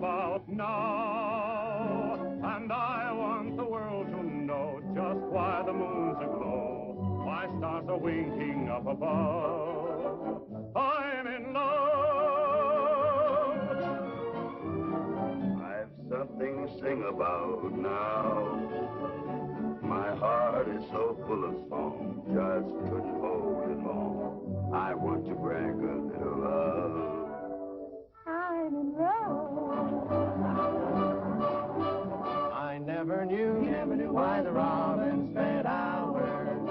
about now. And I want the world to know just why the moon's aglow, why stars are winking up above. I'm in love. I've something to sing about now. My heart is so full of song, just couldn't hold it long. I want to brag a little love. I'm in love. I never knew why the robins spent hours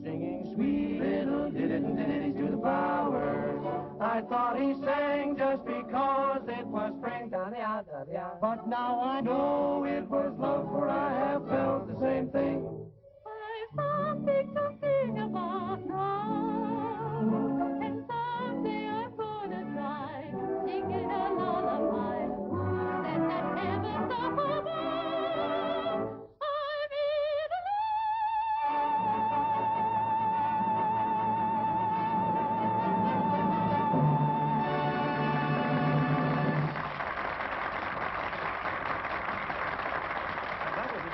singing sweet little ditties to the flowers. I thought he sang just because it was spring, but now I know it was love, for I have felt the same thing. I've something to sing about now, and someday I'm gonna try singing a lullaby. That heaven's up above,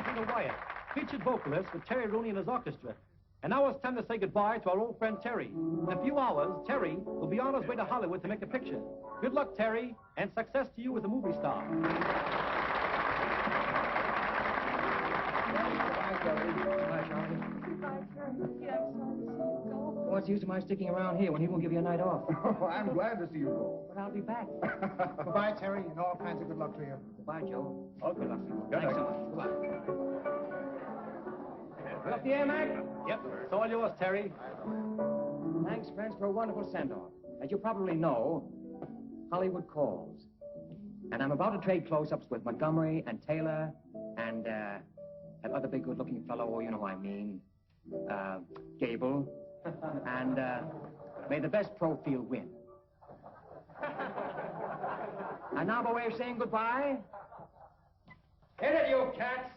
I'm in Wyatt, featured vocalist with Terry Rooney and his orchestra. And now it's time to say goodbye to our old friend Terry. In a few hours, Terry will be on his way to Hollywood to make a picture. Good luck, Terry, and success to you as a movie star. Goodbye, Terry. Goodbye, Charlie. Goodbye, Terry. Yeah, I'm sorry to see you go. What's the use of my sticking around here when he won't give you a night off? I'm glad to see you go. But I'll be back. Goodbye, Terry, and all kinds of good luck to you. Goodbye, Joe. Oh, good luck. Thanks so much. Goodbye. Up the air, Mac? Yep, it's all yours, Terry. Thanks, friends, for a wonderful send-off. As you probably know, Hollywood calls. And I'm about to trade close-ups with Montgomery and Taylor and that other big good-looking fellow, oh, you know who I mean, Gable. And may the best pro field win. And now by way of saying goodbye, hit it, you cats!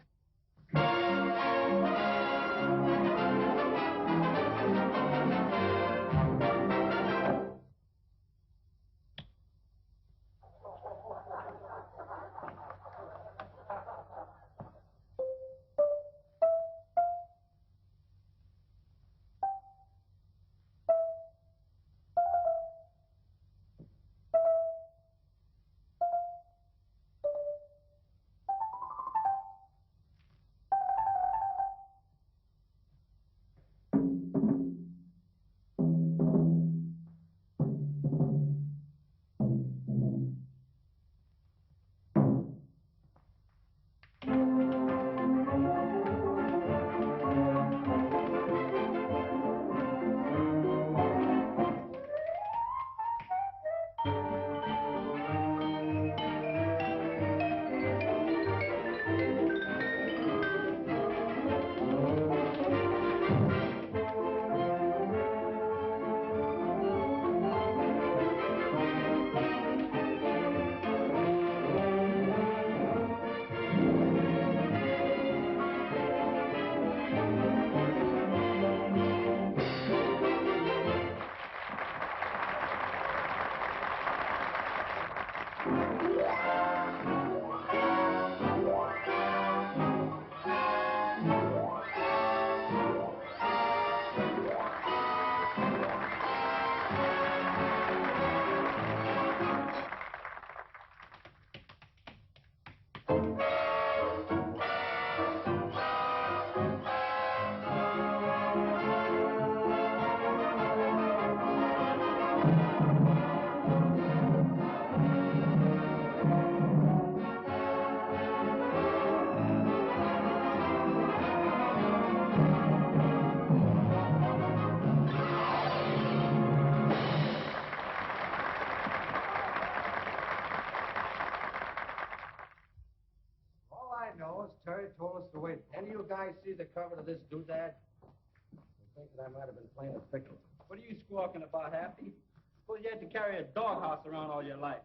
Terry told us to wait. Any of you guys see the cover of this doodad? I think that I might have been playing a pickle. What are you squawking about, Happy? Suppose you had to carry a doghouse around all your life.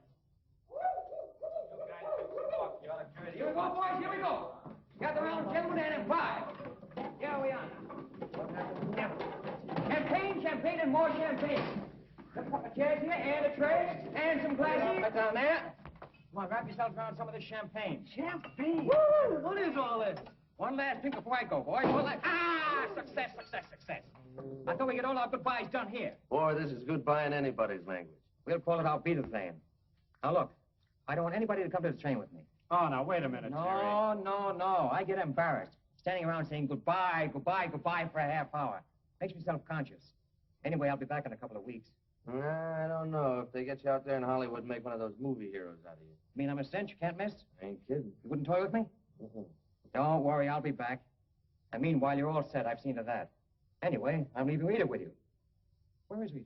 You guys can squawk. You ought to carry the Here we go, boys, here we go. Gather around, gentlemen, and five. Here we are. Champagne, champagne, and more champagne. Let's put the chairs here, and a tray, and some glasses. Right down there. Come on, wrap yourselves around some of this champagne. Champagne? Woo! What is all this? One last drink before I go, boys. One last... Ah! Success, success, success. I thought we get all our goodbyes done here. Boy, this is goodbye in anybody's language. We'll call it our Byzantine. Now, look. I don't want anybody to come to the train with me. Oh, now, wait a minute, Terry. No. I get embarrassed. Standing around saying goodbye, goodbye, goodbye for a half hour. Makes me self-conscious. Anyway, I'll be back in a couple of weeks. I don't know. If they get you out there in Hollywood and make one of those movie heroes out of you. You mean I'm a cinch? You can't miss? I ain't kidding. You wouldn't toy with me? Don't worry, I'll be back. And meanwhile, you're all set. I've seen to that. Anyway, I'm leaving Rita with you. Where is Rita?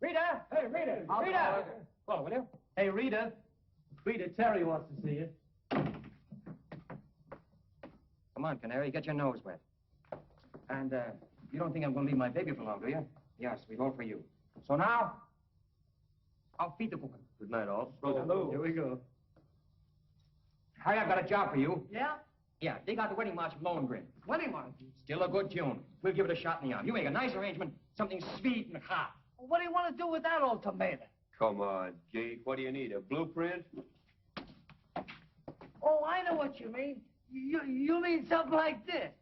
Rita! Hey, Rita! Rita! Well, will you? Hey, Rita. Rita, Terry wants to see you. Come on, Canary, get your nose wet. And, you don't think I'm going to leave my baby for long, do you? Yes, we all for you. So now, I'll feed the cooking. Good night, all. Hello. Here we go. Harry, I've got a job for you. Yeah? Yeah, dig out the wedding march from Lohengrin. Wedding march? Still a good tune. We'll give it a shot in the arm. You make a nice arrangement, something sweet and hot. What do you want to do with that ultimatum? Come on, Geek. What do you need, a blueprint? Oh, I know what you mean. You mean something like this.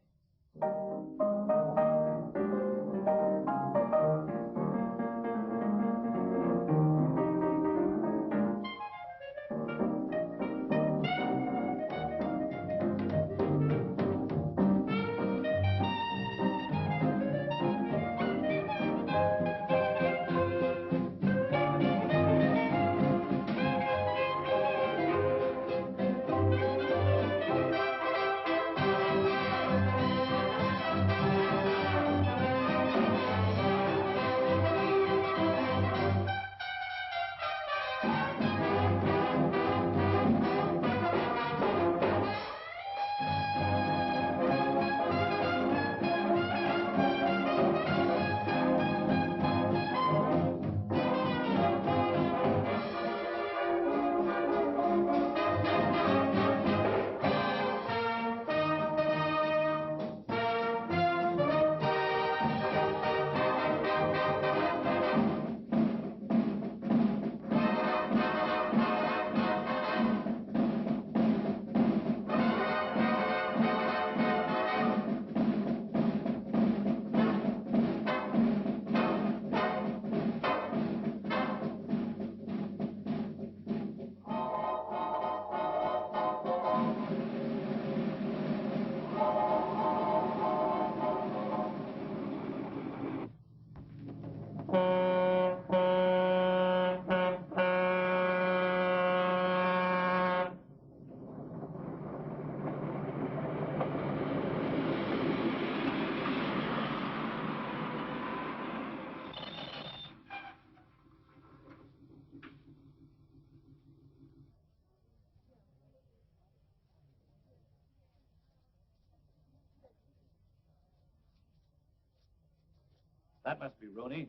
That must be Rooney.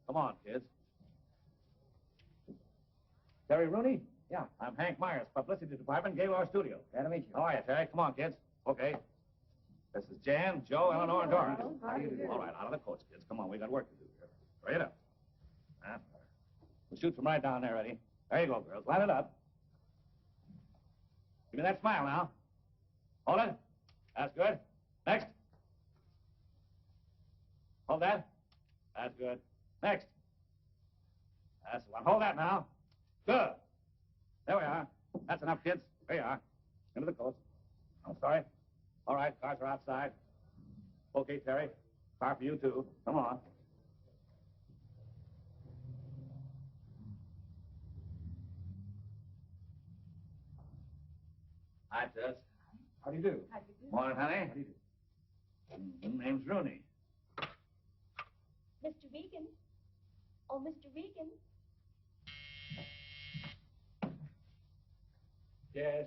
Come on, kids. Terry Rooney? Yeah. I'm Hank Myers, Publicity Department, Gaylord Studio. Glad to meet you. How are you, Terry? Come on, kids. Okay. This is Jan, Joe, Eleanor, and Dora. How do you do? All right, out of the coach, kids. Come on, we got work to do here. Hurry it up. We'll shoot from right down there, Eddie. There you go, girls. Line it up. Give me that smile now. Hold it. That's good. Next. Hold that. That's good. Next. That's the one. Hold that now. Good. There we are. That's enough, kids. There you are. Into the coach. I'm sorry. All right, cars are outside. Okay, Terry. Car for you, too. Come on. Hi, Tess. How do you do? How do you do? Morning, honey. How do you do? Name's Rooney. Mr. Regan. Oh, Mr. Regan. Yes.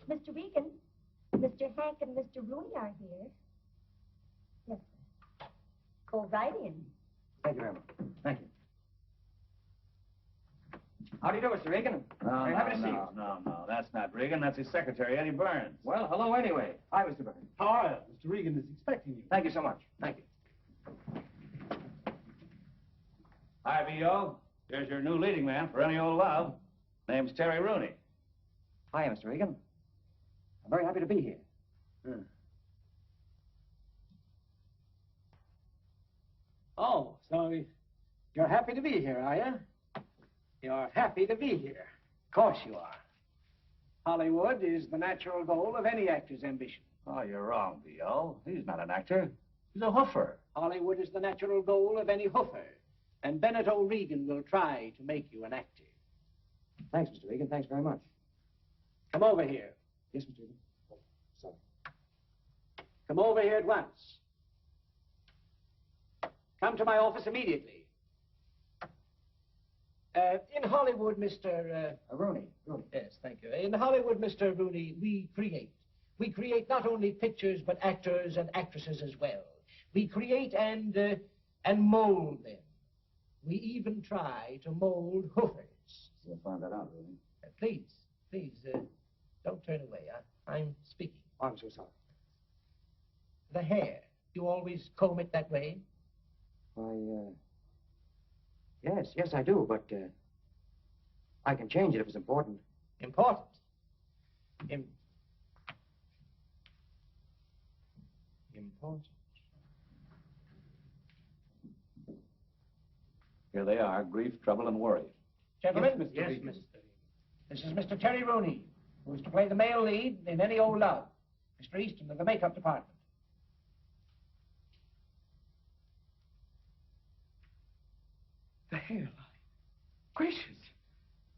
Mr. Regan. Mr. Hank and Mr. Rooney are here. Yes, sir. Go right in. Thank you very much. Thank you. How do you do, Mr. Regan? Have a seat. No. That's not Regan. That's his secretary, Eddie Burns. Well, hello anyway. Hi, Mr. Burns. How are you? Mr. Regan is expecting you. Thank you so much. Thank you. Hi, V.O. Here's your new leading man for any old love. Name's Terry Rooney. Hi, Mr. Regan. I'm very happy to be here. Oh, so you're happy to be here, are you? You're happy to be here. Of course you are. Hollywood is the natural goal of any actor's ambition. Oh, you're wrong, B.O. He's not an actor. He's a hoofer. Hollywood is the natural goal of any hoofer. And Bennett O'Regan will try to make you an actor. Thanks, Mr. Regan. Thanks very much. Come over here. Yes, Mr. Regan. Oh, sorry. Come over here at once. Come to my office immediately. In Hollywood, Mr. Rooney. Yes, thank you. In Hollywood, Mr. Rooney, we create. We create not only pictures, but actors and actresses as well. We create and mold them. We even try to mold hoofers. You'll find that out, Rooney. Please, don't turn away. I'm speaking. Oh, I'm so sorry. The hair, you always comb it that way? Why, yes, I do, but I can change it if it's important. Important? Important? Here they are, grief, trouble, and worry. Gentlemen? Yes, Mr. Regan. This is Mr. Terry Rooney, who is to play the male lead in Any Old Love. Mr. Easton of the makeup department. The hairline. Gracious.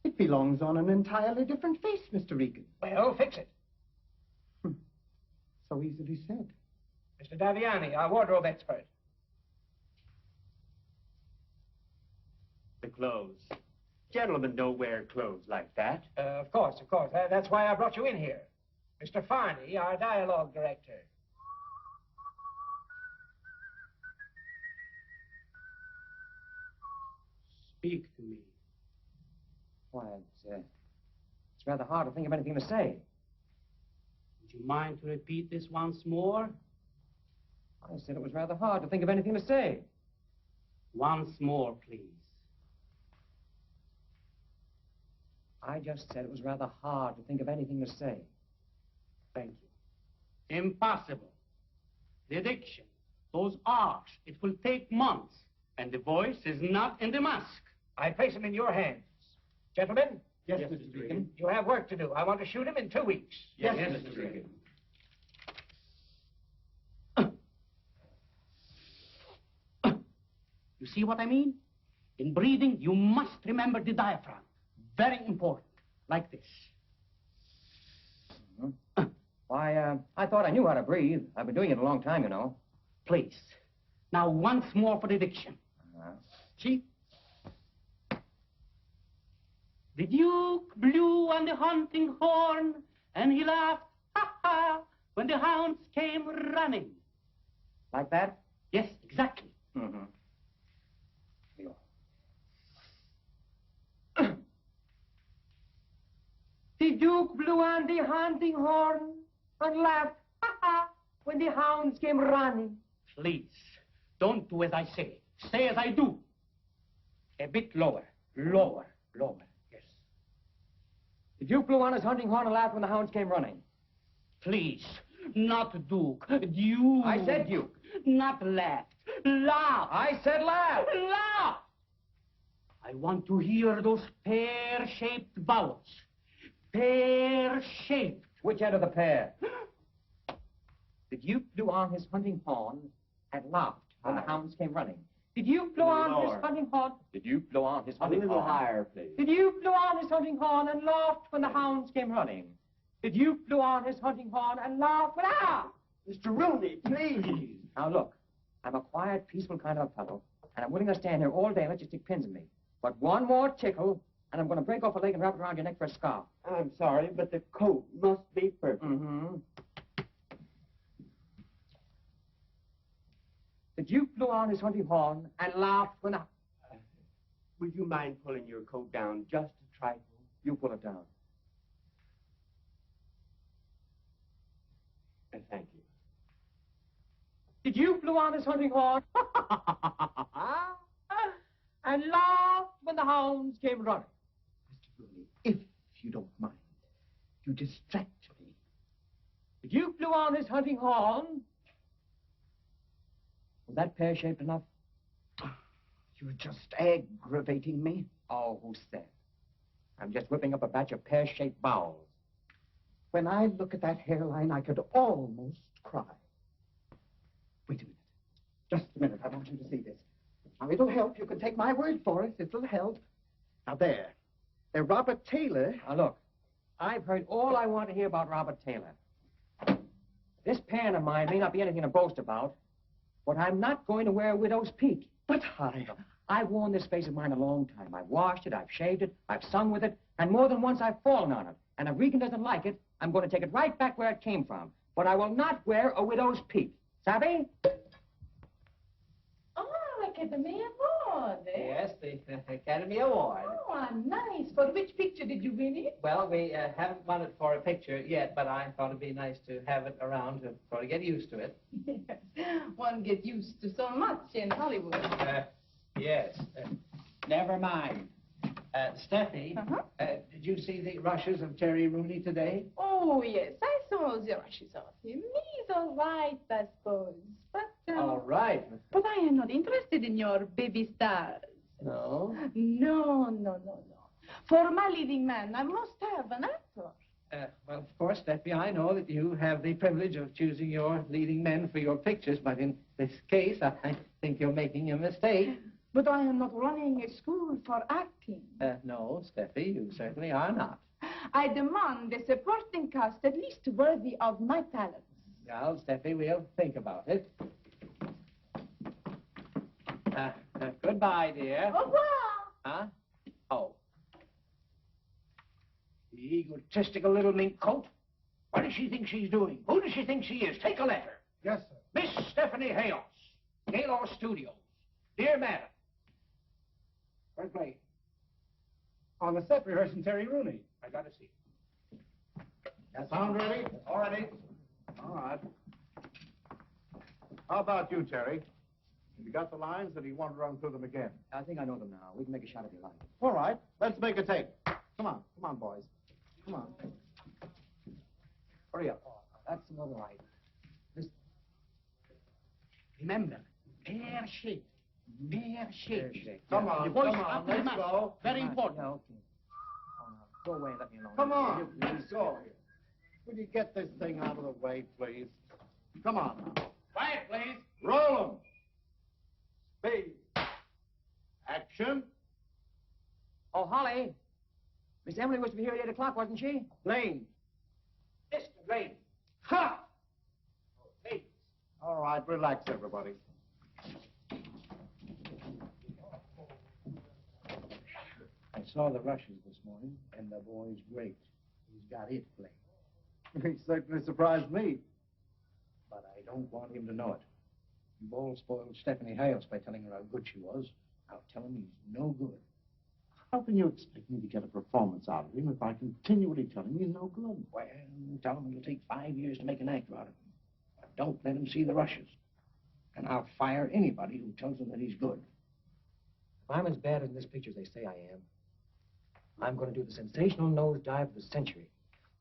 It belongs on an entirely different face, Mr. Regan. Well, fix it. So easily said. Mr. Daviani, our wardrobe expert. The clothes. Gentlemen don't wear clothes like that. Of course. That's why I brought you in here. Mr. Farney, our dialogue director. Speak to me. Why, it's rather hard to think of anything to say. Would you mind to repeat this once more? I said it was rather hard to think of anything to say. Once more, please. I just said it was rather hard to think of anything to say. Thank you. Impossible. The diction, those arcs, it will take months. And the voice is not in the mask. I place him in your hands. Gentlemen? Yes, Mr. Regan. You have work to do. I want to shoot him in 2 weeks. Yes, Mr. Regan. You see what I mean? In breathing, you must remember the diaphragm. Very important. Like this. Why, I thought I knew how to breathe. I've been doing it a long time, you know. Please. Now, once more for the diction. See? The Duke blew on the hunting horn, and he laughed, ha ha, when the hounds came running. Like that? Yes, exactly. Mm-hmm. The Duke blew on the hunting horn and laughed, ha ha, when the hounds came running. Please, don't do as I say. Say as I do. A bit lower, lower. Yes. The Duke blew on his hunting horn and laughed when the hounds came running. Please, not Duke, Duke. I said Duke. Not laughed. Laugh. I said laugh. Laugh. I want to hear those pear-shaped vowels. Pear-shaped. Which end of the pear? The Duke blew on his hunting horn and laughed when the hounds came running. Did you blow on his hunting horn? Did you blow on his hunting horn? A little higher, please. Did you blow on his hunting horn and laughed when the hounds came running? Did you blow on his hunting horn and laughed when Mr. Rooney, please. Now look, I'm a quiet, peaceful kind of a fellow, and I'm willing to stand here all day and let you stick pins in me. But one more tickle, and I'm going to break off a leg and wrap it around your neck for a scarf. I'm sorry, but the coat must be perfect. Mm-hmm. The Duke blew on his hunting horn and laughed when the... Would you mind pulling your coat down just a trifle? You pull it down. Thank you. The Duke blew on his hunting horn and laughed when the hounds came running. Mr. Rooney, if you don't mind, You distract me. If you blew on his hunting horn, was that pear-shaped enough? You're just aggravating me. Oh, who said? I'm just whipping up a batch of pear-shaped bowels. When I look at that hairline, I could almost cry. Wait a minute. Just a minute. I want you to see this. Now, it'll help. You can take my word for it. It'll help. Now, there. Robert Taylor. Now, look. I've heard all I want to hear about Robert Taylor. This pan of mine may not be anything to boast about, but I'm not going to wear a widow's peak. But I've worn this face of mine a long time. I've washed it, I've shaved it, I've sung with it, and more than once I've fallen on it. And if Regan doesn't like it, I'm going to take it right back where it came from. But I will not wear a widow's peak. Savvy? Oh, Academy Award, eh? Yes, the Academy Award. Oh, nice. For which picture did you win it? Well, we haven't won it for a picture yet, but I thought it'd be nice to have it around to sort of get used to it. Yes. One gets used to so much in Hollywood. Yes. Never mind. Steffi, did you see the rushes of Terry Rooney today? Oh, yes. I saw the rushes of him. He's all right, I suppose. But, All right. But I am not interested in your baby stars. No? No. For my leading man, I must have an actor. Well, of course, Steffi, I know that you have the privilege of choosing your leading men for your pictures, but in this case, I think you're making a mistake. But I am not running a school for acting. No, Steffi, you certainly are not. I demand a supporting cast at least worthy of my talents. Well, Steffi, we'll think about it. Goodbye, dear. Au revoir. Huh? Oh. The egotistical little mink coat. What does she think she's doing? Who does she think she is? Take a letter. Yes, sir. Miss Stephanie Hayos, Gaylord Studios. Dear Madam. Where's Blake? On the set rehearsing Terry Rooney. I got to see. That sound ready? All ready. All right. How about you, Terry? You got the lines, or do you want to run through them again? I think I know them now. We can make a shot if you like. All right. Let's make a take. Come on, boys. Come on. Hurry up. That's another right. Remember, pear-shaped. Pear-shaped. Come on, The voice come on, up to the let's mouth. go. Very important. No, okay. Oh, no. Go away and let me alone. Come on, let's go. Will you get this thing out of the way, please? Come on now. Quiet, please. Roll 'em. Speed. Action. Oh, Holly. Miss Emily was to be here at 8 o'clock, wasn't she? Lane. Mr. Lane. Ha! Oh, please. All right, relax, everybody. I saw the rushes this morning, and the boy's great. He's got it, Blake. He certainly surprised me. But I don't want him to know it. You've all spoiled Stephanie Hales by telling her how good she was. I'll tell him he's no good. How can you expect me to get a performance out of him if I continually tell him he's no good? Well, tell him it'll take 5 years to make an actor out of him. But don't let him see the rushes. And I'll fire anybody who tells him that he's good. If I'm as bad as in this picture as they say I am, I'm going to do the sensational nosedive of the century.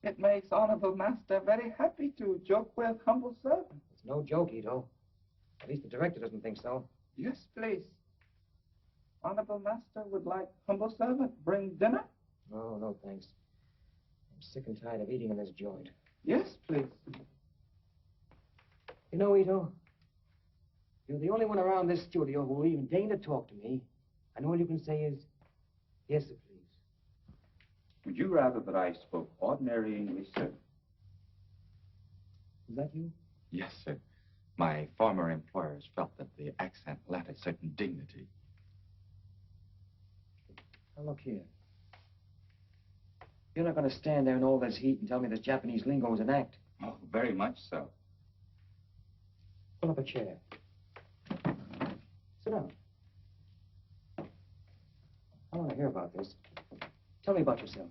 It makes Honorable Master very happy to joke with humble servant. It's no joke, Ito. At least the director doesn't think so. Yes, please. Honorable Master would like humble servant bring dinner? Oh, no, thanks. I'm sick and tired of eating in this joint. Yes, please. You know, Ito, you're the only one around this studio who will even deign to talk to me. And all you can say is, yes, sir, please. Would you rather that I spoke ordinary English, sir? Is that you? Yes, sir. My former employers felt that the accent lent a certain dignity. Now, look here. You're not going to stand there in all this heat and tell me this Japanese lingo is an act. Oh, very much so. Pull up a chair. Sit down. I want to hear about this. Tell me about yourself.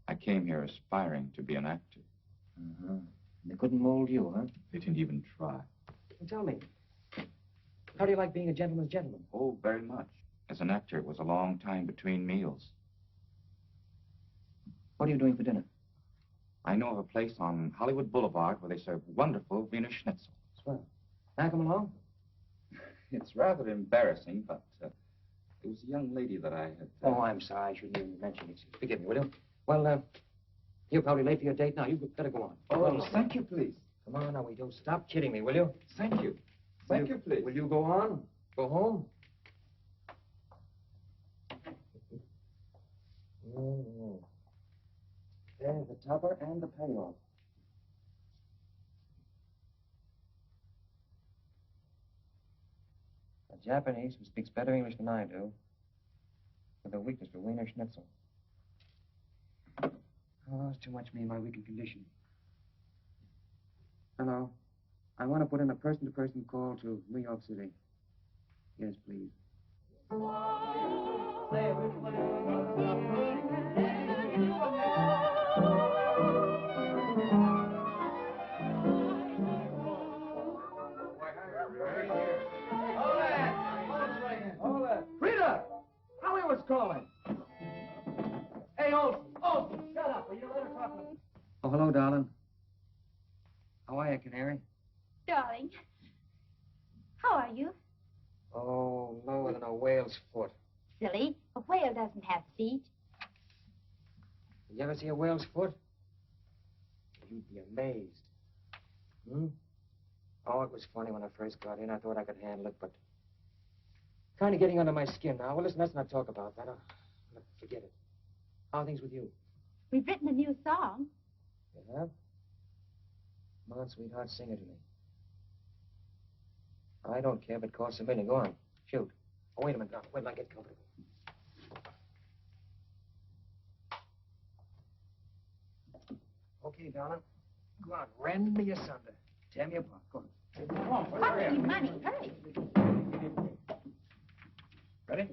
I came here aspiring to be an actor. Uh-huh. They couldn't mold you, huh? They didn't even try. Well, tell me, how do you like being a gentleman's gentleman? Oh, very much. As an actor, it was a long time between meals. What are you doing for dinner? I know of a place on Hollywood Boulevard where they serve wonderful Wiener Schnitzel. Swell. Can I come along? It's rather embarrassing, but it was a young lady that I had... Oh, I'm sorry. I shouldn't even mention it. Forgive me, will you? Well, you're probably late for your date now. You better go on. Oh, thank you, please. Come on now, we don't stop kidding me, will you? Thank you. Thank you, please. Will you go on? Go home? There's the topper and the payoff. A Japanese who speaks better English than I do, with a weakness for Wiener Schnitzel. Oh, it's too much me and my weakened condition. Hello. I want to put in a person-to-person call to New York City. Yes, please. Rita! Holly was calling. Hey, Olson, shut up. Will you let her talk to me? Oh, hello, darling. How are you, Canary? Darling, how are you? Oh, lower than a whale's foot. Silly, a whale doesn't have feet. Did you ever see a whale's foot? You'd be amazed. Oh, it was funny when I first got in. I thought I could handle it, but kind of getting under my skin now. Well, listen, let's not talk about that. Forget it. How are things with you? We've written a new song. You have? Come on, sweetheart, sing it to me. I don't care if it costs $1 million. Go on. Shoot. Oh, wait a minute, darling. Wait till I get comfortable. Okay, darling. Go on. Rend me asunder. Tear me apart. Go on. Come on. Hurry, money, hurry. Ready?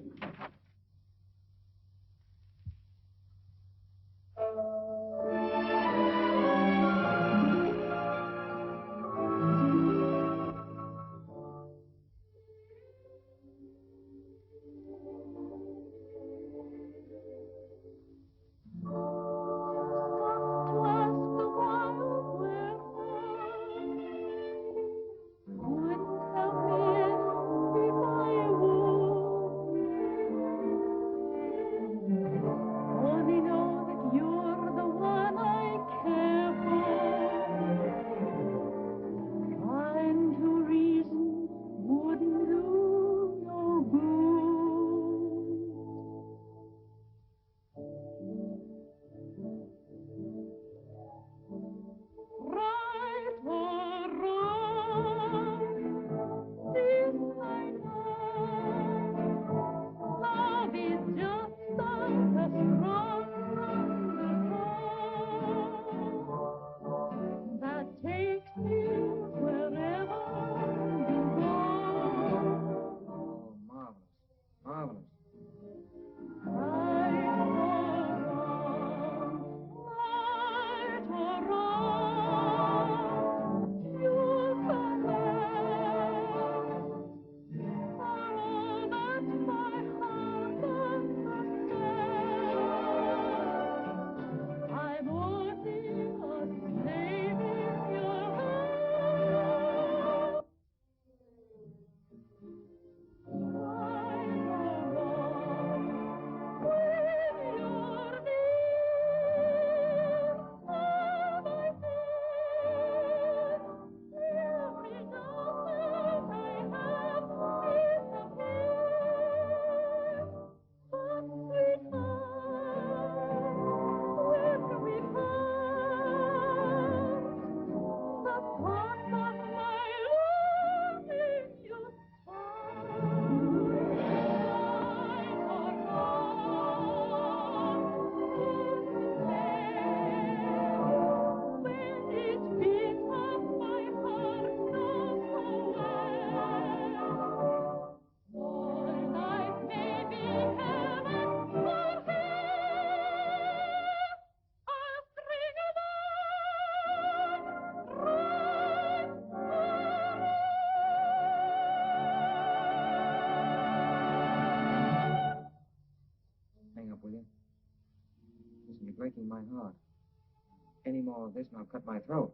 swallow this and I'll cut my throat.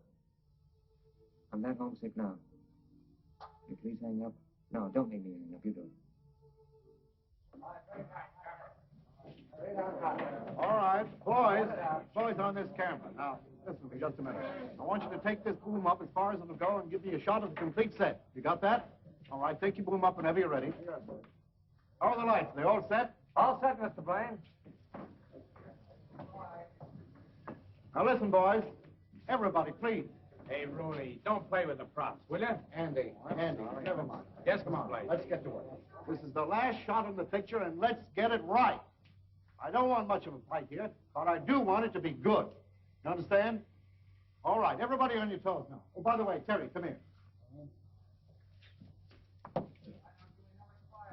I'm that homesick now. You please hang up. No, don't make me hang up. You do it. All right, boys on this camera. Now, listen to me just a minute. I want you to take this boom up as far as it'll go and give me a shot of the complete set. You got that? All right, take your boom up whenever you're ready. How are the lights? They all set? All set, Mr. Blaine. Now listen, boys. Everybody, please. Hey, Rooney, don't play with the props, will you? Andy, never mind. Yes, Come on, Blaine. let's get to work. This is the last shot in the picture, and let's get it right. I don't want much of a fight here, but I do want it to be good. You understand? All right, everybody on your toes now. Oh, by the way, Terry, come here.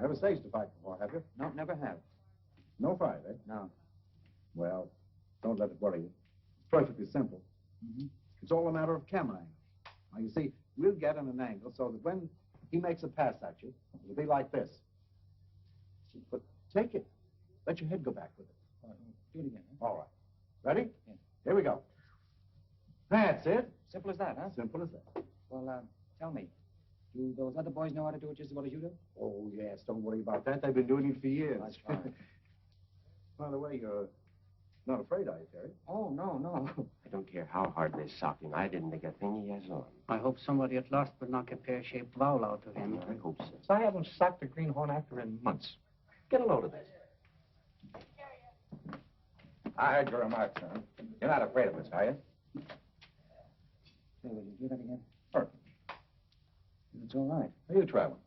Never staged a fight before, have you? No, never have. No fight, eh? No. Well, don't let it worry you. It's perfectly simple. It's all a matter of camera angle. Now, you see, we'll get in an angle so that when he makes a pass at you, it'll be like this. But take it. Let your head go back with it. Do it again, huh? All right. Ready? Yeah. Here we go. That's it. Simple as that, huh? Simple as that. Well, tell me, do those other boys know how to do it just as well as you do? Oh, yes. Don't worry about that. They've been doing it for years. That's fine. By the way, you're not afraid, are you, Terry? Oh, no. I don't care how hard they sock him. I didn't make a thing he has on. I hope somebody at last will knock a pear-shaped vowel out of him. I hope so. I haven't socked a greenhorn actor in months. Get a load of this. I heard your remarks, son. You're not afraid of us, are you? Say, will you do that again? Sure. It's all right. Are you traveling?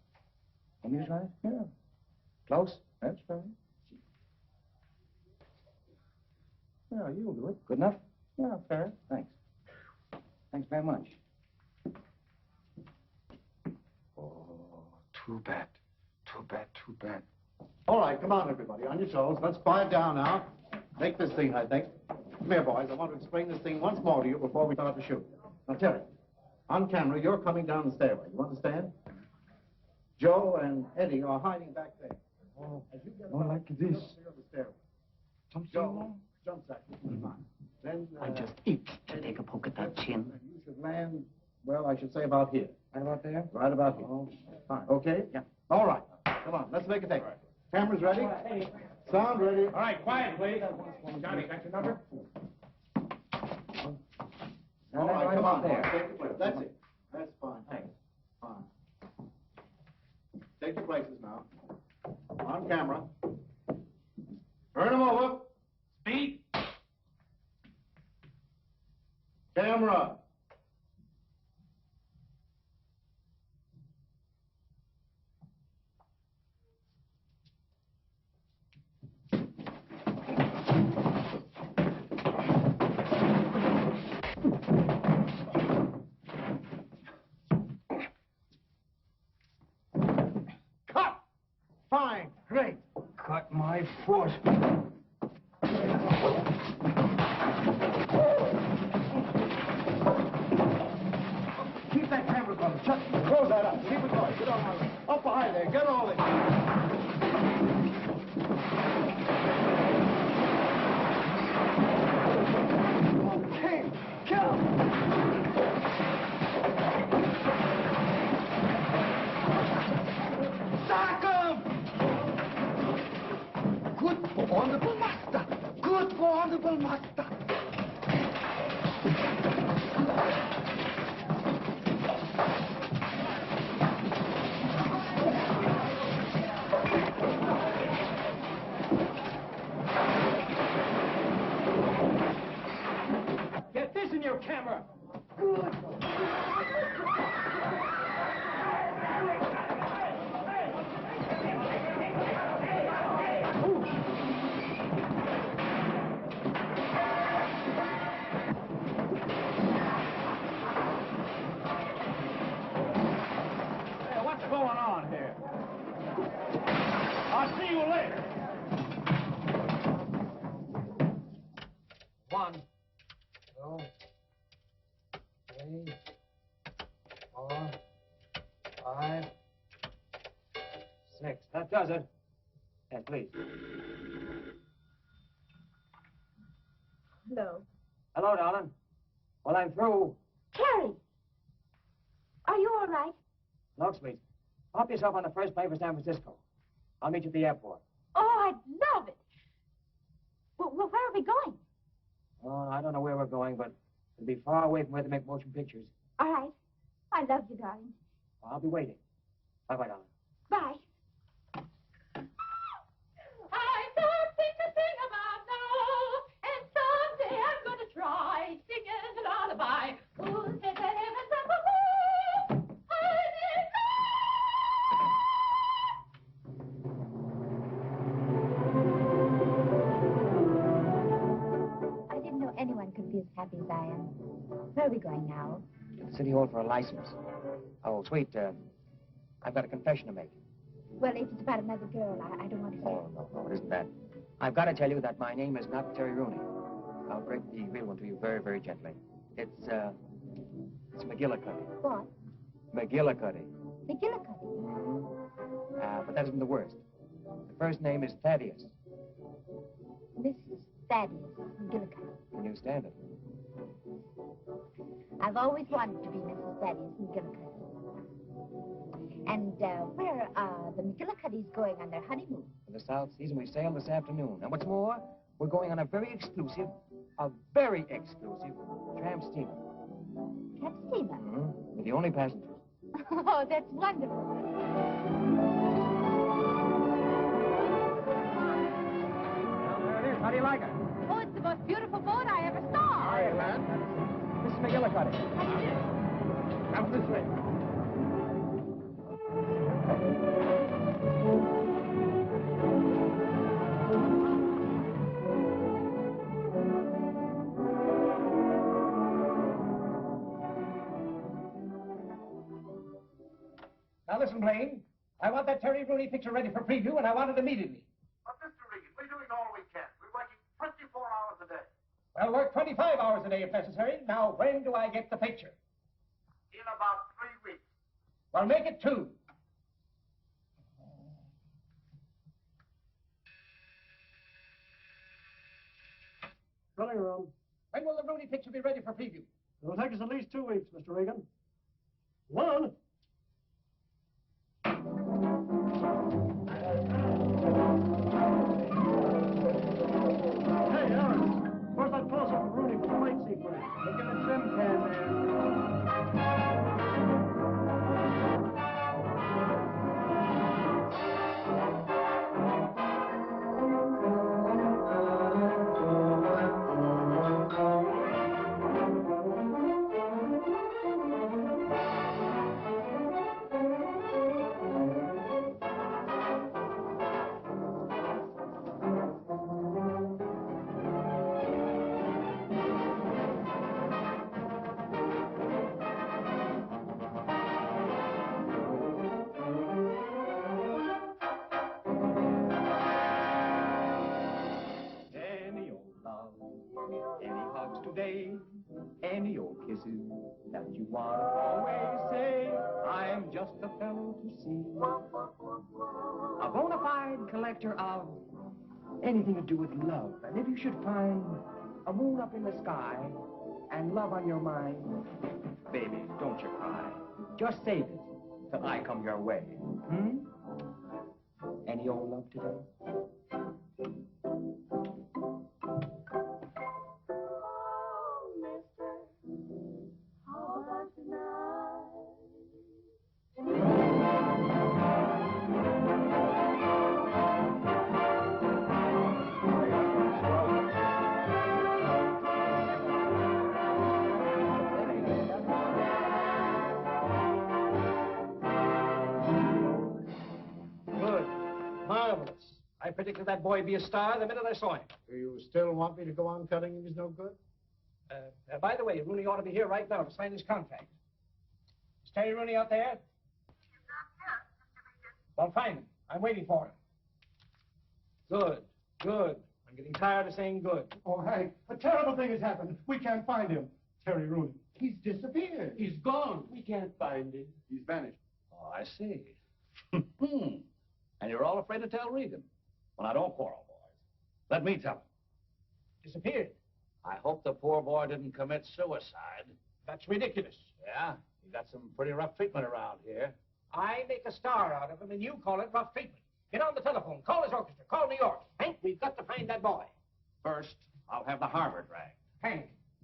Want me to try it? Yeah. Close? That's fine. Yeah, you'll do it. Good enough? Yeah, fair. Thanks. Thanks very much. Oh, too bad. Too bad. All right, come on, everybody. On your toes. Let's quiet down now. Take this thing, I think. Come here, boys. I want to explain this thing once more to you before we start to shoot. Now, Terry, on camera, you're coming down the stairway. You understand? Joe and Eddie are hiding back there. Oh, more like this. The stairway. Joe jumps at you. Then, I just itch to take a poke at that chin. You should land, well, I should say about here. Right about there? Right about here. Oh, fine. Okay? Yeah. All right. Come on, let's make a take. Cameras ready? Sound ready? All right, quiet, please. Johnny, got your number? All right, come on. There. Take your place. That's it. That's fine. Thanks. Fine. Take your places now. On camera. Turn them over. Speed. Camera. Cut! Fine. Great. Cut my foot. Keep that camera going. Chuck, close that up. Keep it going. Get on. Up behind there. Get all this. Okay. Kill him. Sack him! Good for honorable master. Good for honorable master. Get this in your camera. Hey, what's going on here? I'll see you later. 1, 2, 3, 4, 5, 6. That does it. Yes, please. Hello. Hello, darling. What I'm through. Terry! Are you all right? Look, sweet. Hop yourself on the first plane for San Francisco. I'll meet you at the airport. Oh, I'd love it. Well, where are we going? Oh, I don't know where we're going, but it'll be far away from where they make motion pictures. All right. I love you, darling. I'll be waiting. Bye-bye, darling. Bye. I've something to sing about now, and someday I'm going to try singing a lullaby. Ooh, say, say, I didn't know anyone could be as happy as I am. Where are we going now? To the City Hall for a license. Oh, sweet, I've got a confession to make. Well, if it's about another girl, I don't want to say. Oh, no, it isn't that. I've got to tell you that my name is not Terry Rooney. I'll break the real one to you very, very gently. It's McGillicuddy. What? McGillicuddy. McGillicuddy? Mm-hmm. But that isn't the worst. The first name is Thaddeus. Mrs. Thaddeus McGillicuddy. Can you stand it? I've always wanted to be Mrs. Thaddeus McGillicuddy. And where are the McGillicuddys going on their honeymoon? To the South Seas, and we sail this afternoon. And what's more, we're going on a very exclusive tramp steamer. Tramp steamer? Mm-hmm. We're the only passengers. Oh, that's wonderful. Well, there it is. How do you like it? Oh, it's the most beautiful boat I ever saw. Hi, lad. Mrs. McGillicuddy. How do you do? Come this way. Now listen, Blaine. I want that Terry Rooney picture ready for preview, and I want it immediately. But, Mr. Regan, we're doing all we can. We're working 24 hours a day. Well, work 25 hours a day if necessary. Now, when do I get the picture? In about 3 weeks. Well, make it 2. Drilling room. When will the Rooney picture be ready for preview? It'll take us at least 2 weeks, Mr. Regan. 1. Hey, Aaron, where's that close-up of Rooney with the fight sequence? Look at the trim can there. Today, any old kisses that you want to always say, I'm just a fellow to see. A bona fide collector of anything to do with love. And if you should find a moon up in the sky and love on your mind, baby, don't you cry. Just save it till I come your way. Any old love today? I predicted that boy be a star the minute I saw him. Do you still want me to go on telling him he's no good? By the way, Rooney ought to be here right now to sign his contract. Is Terry Rooney out there? He's not here, Mr. Regan. Well, find him. I'm waiting for him. Good, good. I'm getting tired of saying good. Oh, Hank, a terrible thing has happened. We can't find him. Terry Rooney. He's disappeared. He's gone. We can't find him. He's vanished. Oh, I see. And you're all afraid to tell Regan. Well, now, don't quarrel, boys. Let me tell him. Disappeared? I hope the poor boy didn't commit suicide. That's ridiculous. Yeah? He got some pretty rough treatment around here. I make a star out of him, and you call it rough treatment. Get on the telephone. Call his orchestra. Call New York. Hank, we've got to find that boy. First, I'll have the harbor dragged.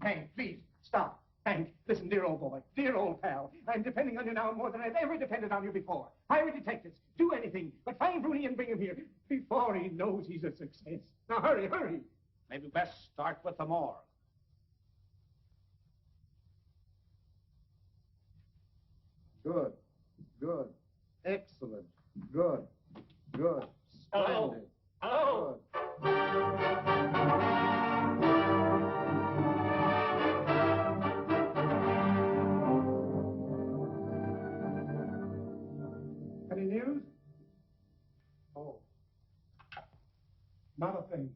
Hank, please, stop. Hank, listen, dear old boy, dear old pal. I'm depending on you now more than I've ever depended on you before. Hire detectives. Do anything, but find Rooney and bring him here before he knows he's a success. Now, hurry, hurry. Maybe best start with the morgue. Good. Good. Excellent. Good. Good. Hello. Splendid. Hello. Any news? Oh. Not a thing.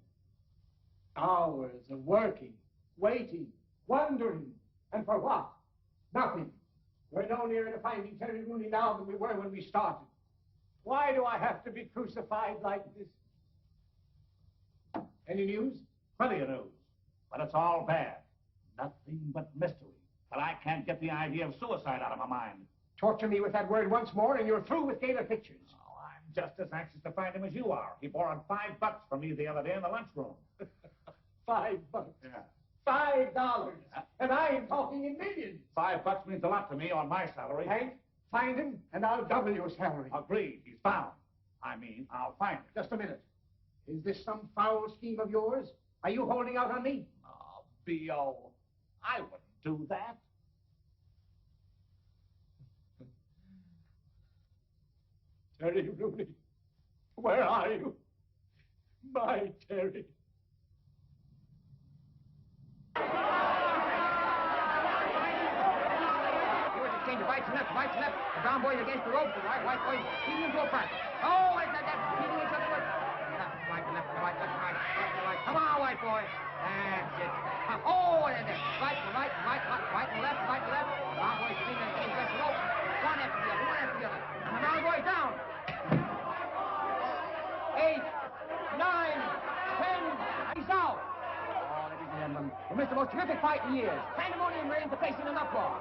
Hours of working, waiting, wondering, and for what? Nothing. We're no nearer to finding Terry Rooney now than we were when we started. Why do I have to be crucified like this? Any news? Plenty of news, but it's all bad. Nothing but mystery. But I can't get the idea of suicide out of my mind. Torture me with that word once more, and you're through with Gaylor Pictures. Oh, I'm just as anxious to find him as you are. He borrowed $5 from me the other day in the lunchroom. $5. Yeah. $5. And I am talking in millions. $5 means a lot to me on my salary. Hank, find him, and I'll double your salary. Agreed. He's found. I mean, I'll find him. Just a minute. Is this some foul scheme of yours? Are you holding out on me? Oh, B.O., I wouldn't do that. Terry Rooney, where are you? My Terry. Change of right to left, right to left. The brown boys against the rope, the white boys feeding into a front. Oh, that's feeding each other. Right to left, right, left, right, left to right. Come on, white boy. That's it. Oh, and then right to right, right to left, right to left. Brown boys feeding against the rope. One after the other, one after the other. And the brown boys down. 8, 9, 10. He's out. We missed the most terrific fight in years. Pandemonium reigns the place in an uproar.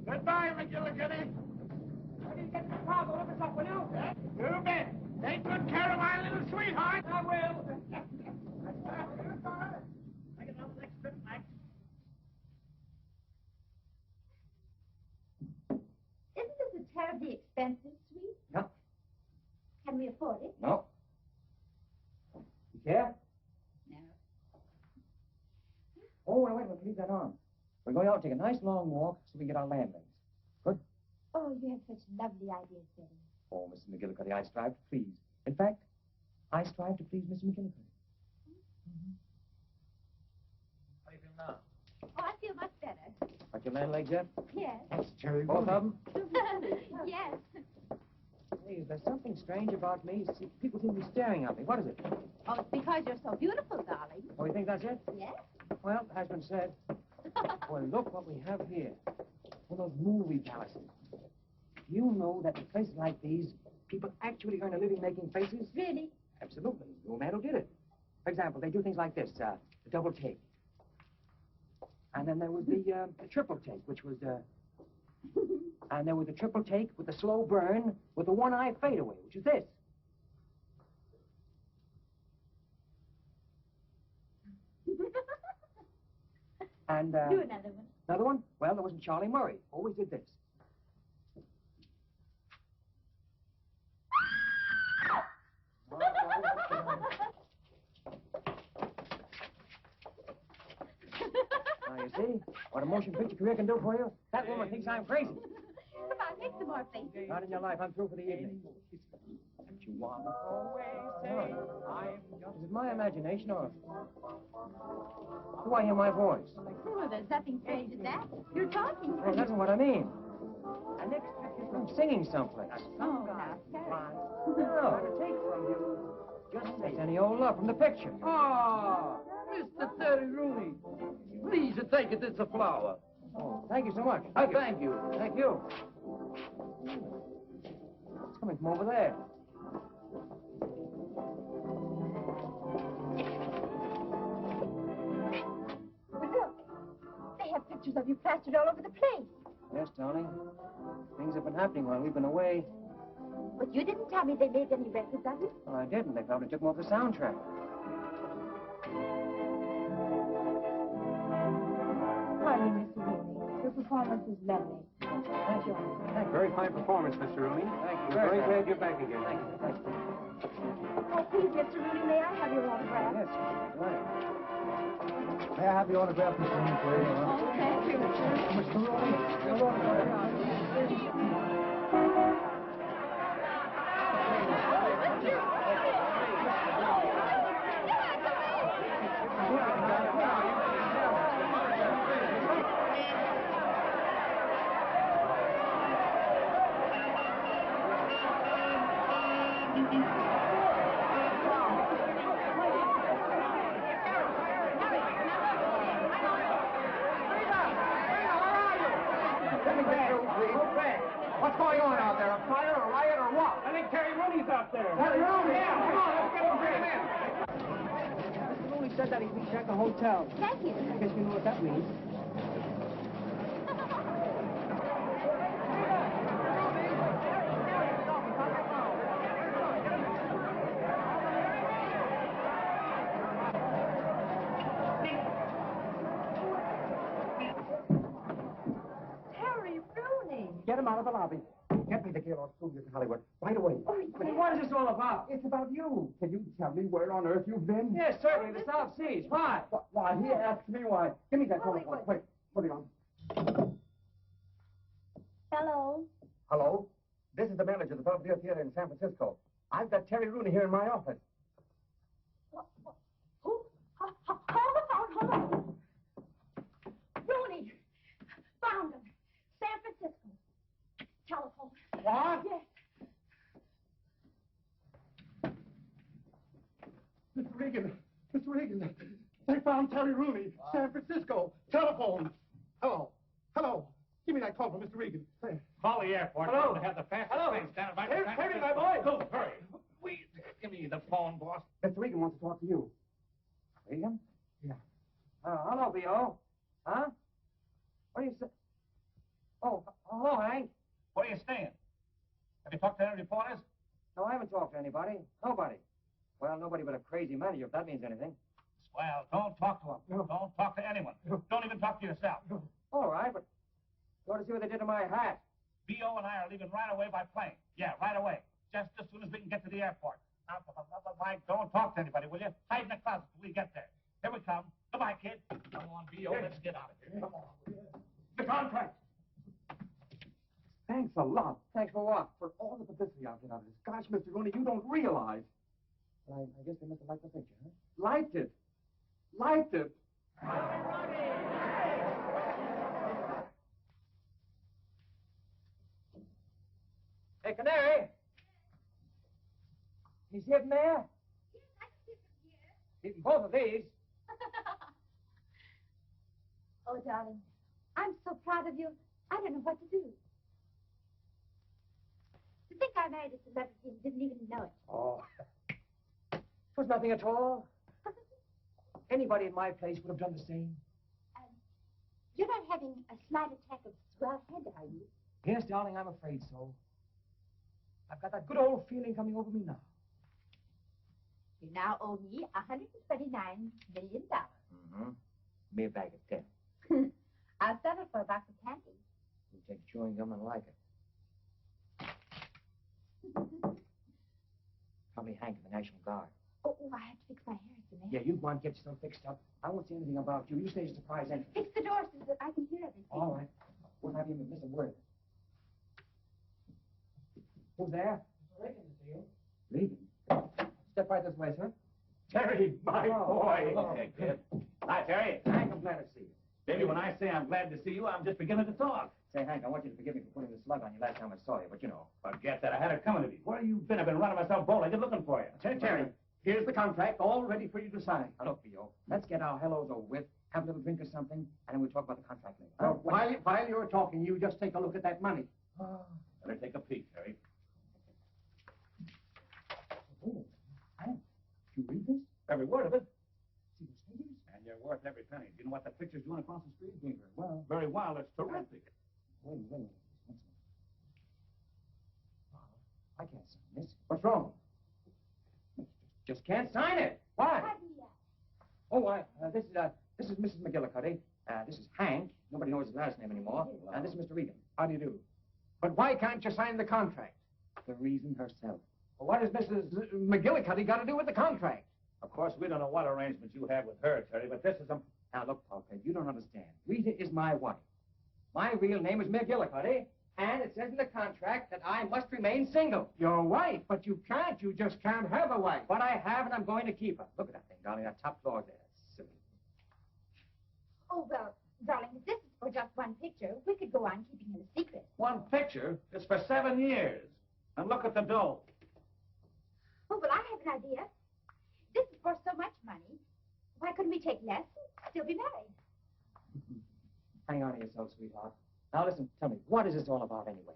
Goodbye, McGillicuddy. Where did you get the car? Go look us up, will you? You bet. Take good care of my little sweetheart. I will. I get on the next trip, Mike. Isn't this a terribly expensive suite? No. Can we afford it? No. You care? No. Oh, no, wait a minute. Leave that on. We're going out to take a nice long walk so we can get our land legs. Good? Oh, you have such lovely ideas, Betty. Oh, Mrs. McGillicuddy, I strive to please. In fact, I strive to please Mrs. McGillicuddy. How do you feel now? Oh, I feel much better. Got your land legs yet? Yes. That's Terry. Both of them? Yes. Hey, there's something strange about me. See, people seem to be staring at me. What is it? Oh, it's because you're so beautiful, darling. Oh, you think that's it? Yes. Well, it has been said. Well, look what we have here. One of those movie palaces. You know that in places like these, people actually earn a living making faces? Really? Absolutely. No man who did it. For example, they do things like this, the double take. And then there was the triple take, which was, and there was the triple take with the slow burn with the one-eye fadeaway, which is this. And, Do another one. Another one? Well, there wasn't Charlie Murray. Always did this. Now, you see what a motion picture career can do for you? That woman thinks I'm crazy. Come on, take some more faces. Not in your life. I'm through for the evening. Don't you want to Is it my imagination or do I hear my voice? Oh, there's nothing strange in that. You're talking. Well, that's what I mean. And next, I'm singing someplace. Oh, now, Terry. No, take from you. Just say any old love from the picture. Ah, Mr. Terry Rooney. Please take it as a flower. Oh, thank you so much. Thank you. Thank you. It's coming from over there. Look, they have pictures of you plastered all over the place. Yes, darling. Things have been happening while we've been away. But you didn't tell me they made any records of you. Well, I didn't. They probably took them off the soundtrack. Pardon me, Mr. Rooney. Your performance was lovely. Thank you. Thank you. Very fine performance, Mr. Rooney. Thank you. We're very glad you're back again. Thank you. Thank you. Oh, please, Mr. Rooney, may I have your autograph? Yes, right. May I have the autograph, Mr. Rooney, please? Oh, thank you. Mr. Rooney, your autograph. What's going on out there? A fire, a riot, or what? I think Terry Rooney's out there. Terry Rooney? Yeah, come on, let's get him in. Mr. Rooney said that he'd meet you at the hotel. Thank you. I guess you know what that means. Terry Rooney. Get him out of the lobby. Get me the Gaylord Studios in Hollywood. Right away. What is this all about? It's about you. Can you tell me where on earth you've been? Yes, certainly, the South Seas. Why? Why? He asked me why. Give me that telephone. Wait, put it on. Hello. Hello? This is the manager of the Belvedere Theater in San Francisco. I've got Terry Rooney here in my office. Who? Hold on. Rooney. Found him. San Francisco. Telephone. What? Yes. Mr. Regan, they found Terry Rooney, San Francisco. Telephone. Hello. Give me that call from Mr. Regan. Call the airport. Hello. To have the fastest Hello. plane standing by. Here's Terry, my boy. Go, hurry. Give me the phone, boss. Mr. Regan wants to talk to you. Regan? Yeah. Hello, B.O. Huh? What do you say? Oh, talk to anybody. Nobody. Well, nobody but a crazy man, if that means anything. Well, don't talk to him. No. Don't talk to anyone. Don't even talk to yourself. All right, but you ought to see what they did to my hat. B.O. and I are leaving right away by plane. Yeah, right away. Just as soon as we can get to the airport. Now, for the love of Mike, don't talk to anybody, will you? Hide in the closet till we get there. Here we come. Goodbye, kid. Come on, B.O., let's get out of here. Come on. The contract. Thanks a lot. Thanks for what? For all the publicity I'll get out of this. Gosh, Mr. Rooney, you don't realize. Well, I guess they must have liked the picture, huh? Liked it. Liked it. Hey, Canary. You see it in there? Yes, I can see it from here. Eating both of these. Oh, darling, I'm so proud of you. I don't know what to do. To think I married a celebrity and didn't even know it. Oh. It was nothing at all. Anybody in my place would have done the same. You're not having a slight attack of swell head, are you? Yes, darling, I'm afraid so. I've got that good old feeling coming over me now. You now owe me $129 million. Mm-hmm. Me a bag of 10. I'll settle for a box of candy. You take chewing gum and like it. Probably Hank of the National Guard. Oh, I have to fix my hair, Samantha. Yeah, you go on, get yourself fixed up. I won't say anything about you. You stay as a surprise entrance. Fix the door so that I can hear everything. All right. Won't have you miss a word. Who's there? Reagan to see you. Regan. Step right this way, sir. Terry, my boy. Okay, kid. Hi, Terry. Hank, I'm glad to see you. Baby, when I say I'm glad to see you, I'm just beginning to talk. Say, Hank, I want you to forgive me for putting the slug on you last time I saw you, but you know. Forget that. I had it coming to me. Where you been? I've been running myself bowlegged looking for you. Terry, here's the contract, all ready for you to sign. Now, look, B.O., let's get our hellos over with, have a little drink or something, and then we'll talk about the contract later. Well, while you're talking, you just take a look at that money. Better take a peek, Terry. Oh, Hank, you read this? Every word of it. See those figures? And you're worth every penny. Do you know what that picture's doing across the street? Doing very well. Very well. It's terrific. Wait a minute. I can't sign this. What's wrong? Just can't sign it. Why? Oh, this is Mrs. McGillicuddy. This is Hank. Nobody knows his last name anymore. And this is Mr. Regan. How do you do? But why can't you sign the contract? The reason herself. Well, what has Mrs. McGillicuddy got to do with the contract? Of course, we don't know what arrangements you have with her, Terry, but this is a... Now, look, Polkhead, you don't understand. Rita is my wife. My real name is McGillicuddy, and it says in the contract that I must remain single. Your wife, but you can't. You just can't have a wife. But I have, and I'm going to keep her. Look at that thing, darling, that top clause there. Silly. Oh, well, darling, if this is for just one picture, we could go on keeping it a secret. One picture? It's for 7 years. And look at the dough. Oh, well, I have an idea. This is for so much money. Why couldn't we take less and still be married? Hang on to yourself, sweetheart. Now listen, tell me, what is this all about anyway?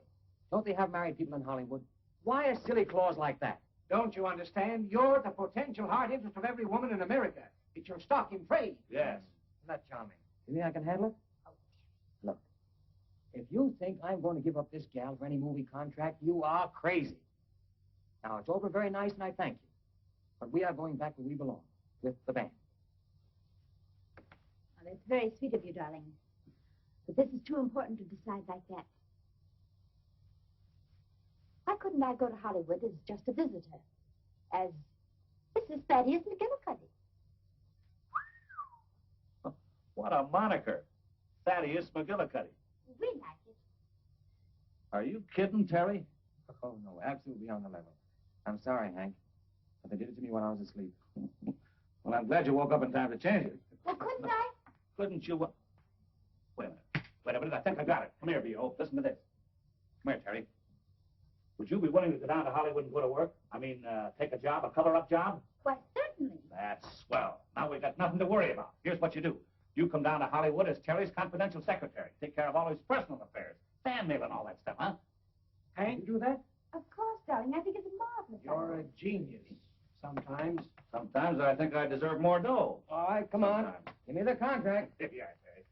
Don't they have married people in Hollywood? Why a silly clause like that? Don't you understand? You're the potential heart interest of every woman in America. It's your stock in trade. Yes. Isn't that charming? You think I can handle it? Look, if you think I'm going to give up this gal for any movie contract, you are crazy. Now, it's all been very nice, and I thank you. But we are going back where we belong, with the band. Well, it's very sweet of you, darling. But this is too important to decide like that. Why couldn't I go to Hollywood as just a visitor? As Mrs. Thaddeus McGillicuddy? What a moniker. Thaddeus McGillicuddy. We like it. Are you kidding, Terry? Oh, no, absolutely on the level. I'm sorry, Hank, but they did it to me when I was asleep. Well, I'm glad you woke up in time to change it. Well, couldn't I? Couldn't you? Wait a minute. Wait a minute. I think I got it. Come here, B.O. Listen to this. Come here, Terry. Would you be willing to go down to Hollywood and go to work? I mean, take a job, a color-up job? Why, certainly. That's swell. Now we've got nothing to worry about. Here's what you do. You come down to Hollywood as Terry's confidential secretary. Take care of all his personal affairs. Fan mail and all that stuff, huh? Hank, you do that? Of course, darling. I think it's a marvelous You're a genius. Sometimes. Sometimes I think I deserve more dough. All right, come on. Give me the contract. Yeah, Terry.